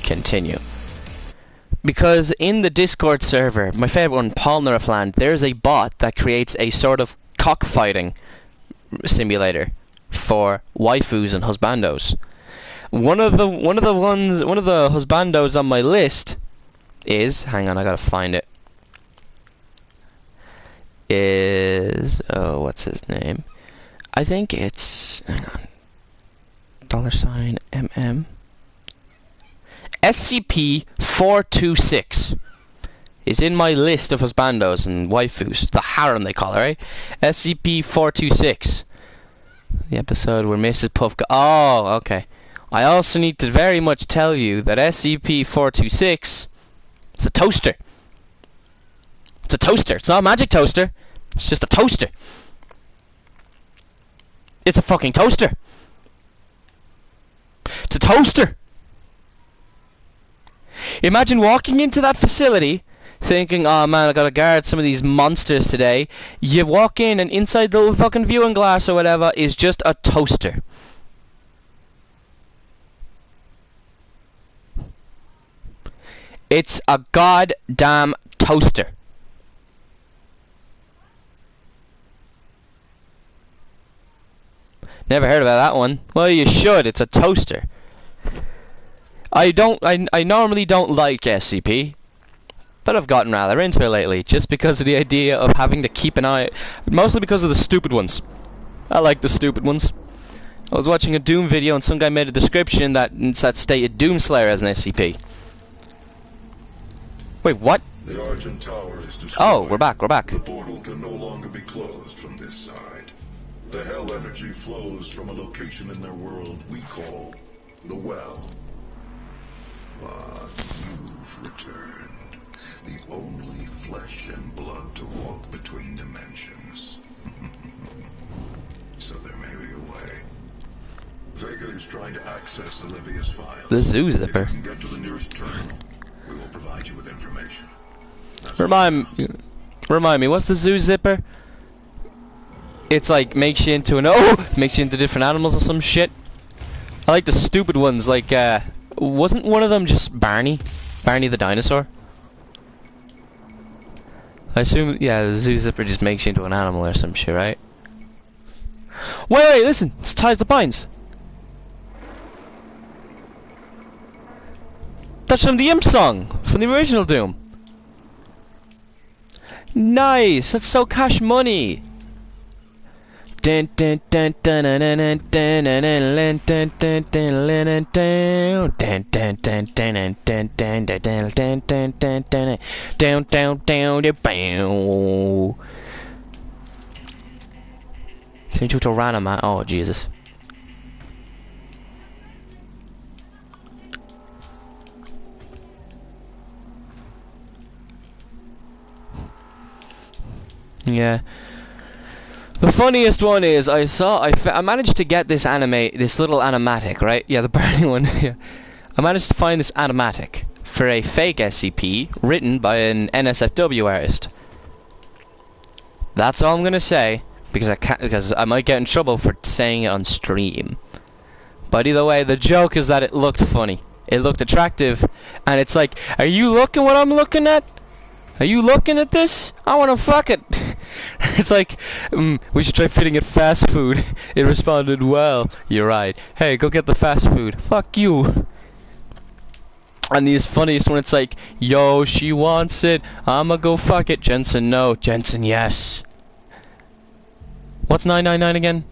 continue. Because in the Discord server, my favorite one, Polnarifland, there's a bot that creates a sort of cockfighting simulator for waifus and husbandos. One of the husbandos on my list is, hang on, I gotta find it. Is, oh, what's his name? I think it's, hang on, $MM. SCP-426 is in my list of husbandos and waifus. The harem, they call it, right? SCP-426. The episode where Mrs. Puff oh, okay. I also need to very much tell you that SCP-426 is a toaster. It's a toaster. It's not a magic toaster. It's just a toaster. It's a fucking toaster. It's a toaster. Imagine walking into that facility thinking, oh man, I gotta guard some of these monsters today. You walk in and inside the little fucking viewing glass or whatever is just a toaster. It's a goddamn toaster. Never heard about that one. Well, you should. It's a toaster. I normally don't like SCP, but I've gotten rather into it lately, just because of the idea of having to keep an eye, mostly because of the stupid ones. I like the stupid ones. I was watching a Doom video and some guy made a description that stated Doomslayer as an SCP. Wait, what? The Argent Tower is destroyed. Oh, we're back. The portal can no longer be closed from this side. The hell energy flows from a location in their world we call the Well. But you've returned. The only flesh and blood to walk between dimensions. So there may be a way. Vega is trying to access Olivia's files. The Zoo Zipper. If you can get to the nearest terminal, we will provide you with information. Remind me, what's the Zoo Zipper? It's like makes you into different animals or some shit. I like the stupid ones, like wasn't one of them just Barney? Barney the dinosaur? I assume, yeah, the Zoo Zipper just makes you into an animal or some shit, right? Wait, listen! It ties the pines! That's from the Imp song! From the original Doom! Nice! That's so Cash Money! Down, down, down, down, bow. Send you to Ranama. Oh, Jesus. Yeah. The funniest one is I managed to get this little animatic, right? Yeah, the burning one. Yeah. I managed to find this animatic for a fake SCP written by an NSFW artist. That's all I'm gonna say, because I might get in trouble for saying it on stream. But either way, the joke is that it looked funny. It looked attractive, and it's like, are you looking what I'm looking at? Are you looking at this? I wanna fuck it. It's like, we should try fitting it fast food. It responded, well, you're right. Hey, go get the fast food. Fuck you. And the funniest when it's like, yo, she wants it. I'ma go fuck it. Jensen, no. Jensen, yes. What's 999 again?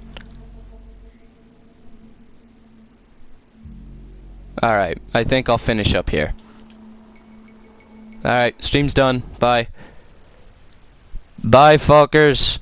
Alright, I think I'll finish up here. Alright, stream's done. Bye. Bye, fuckers.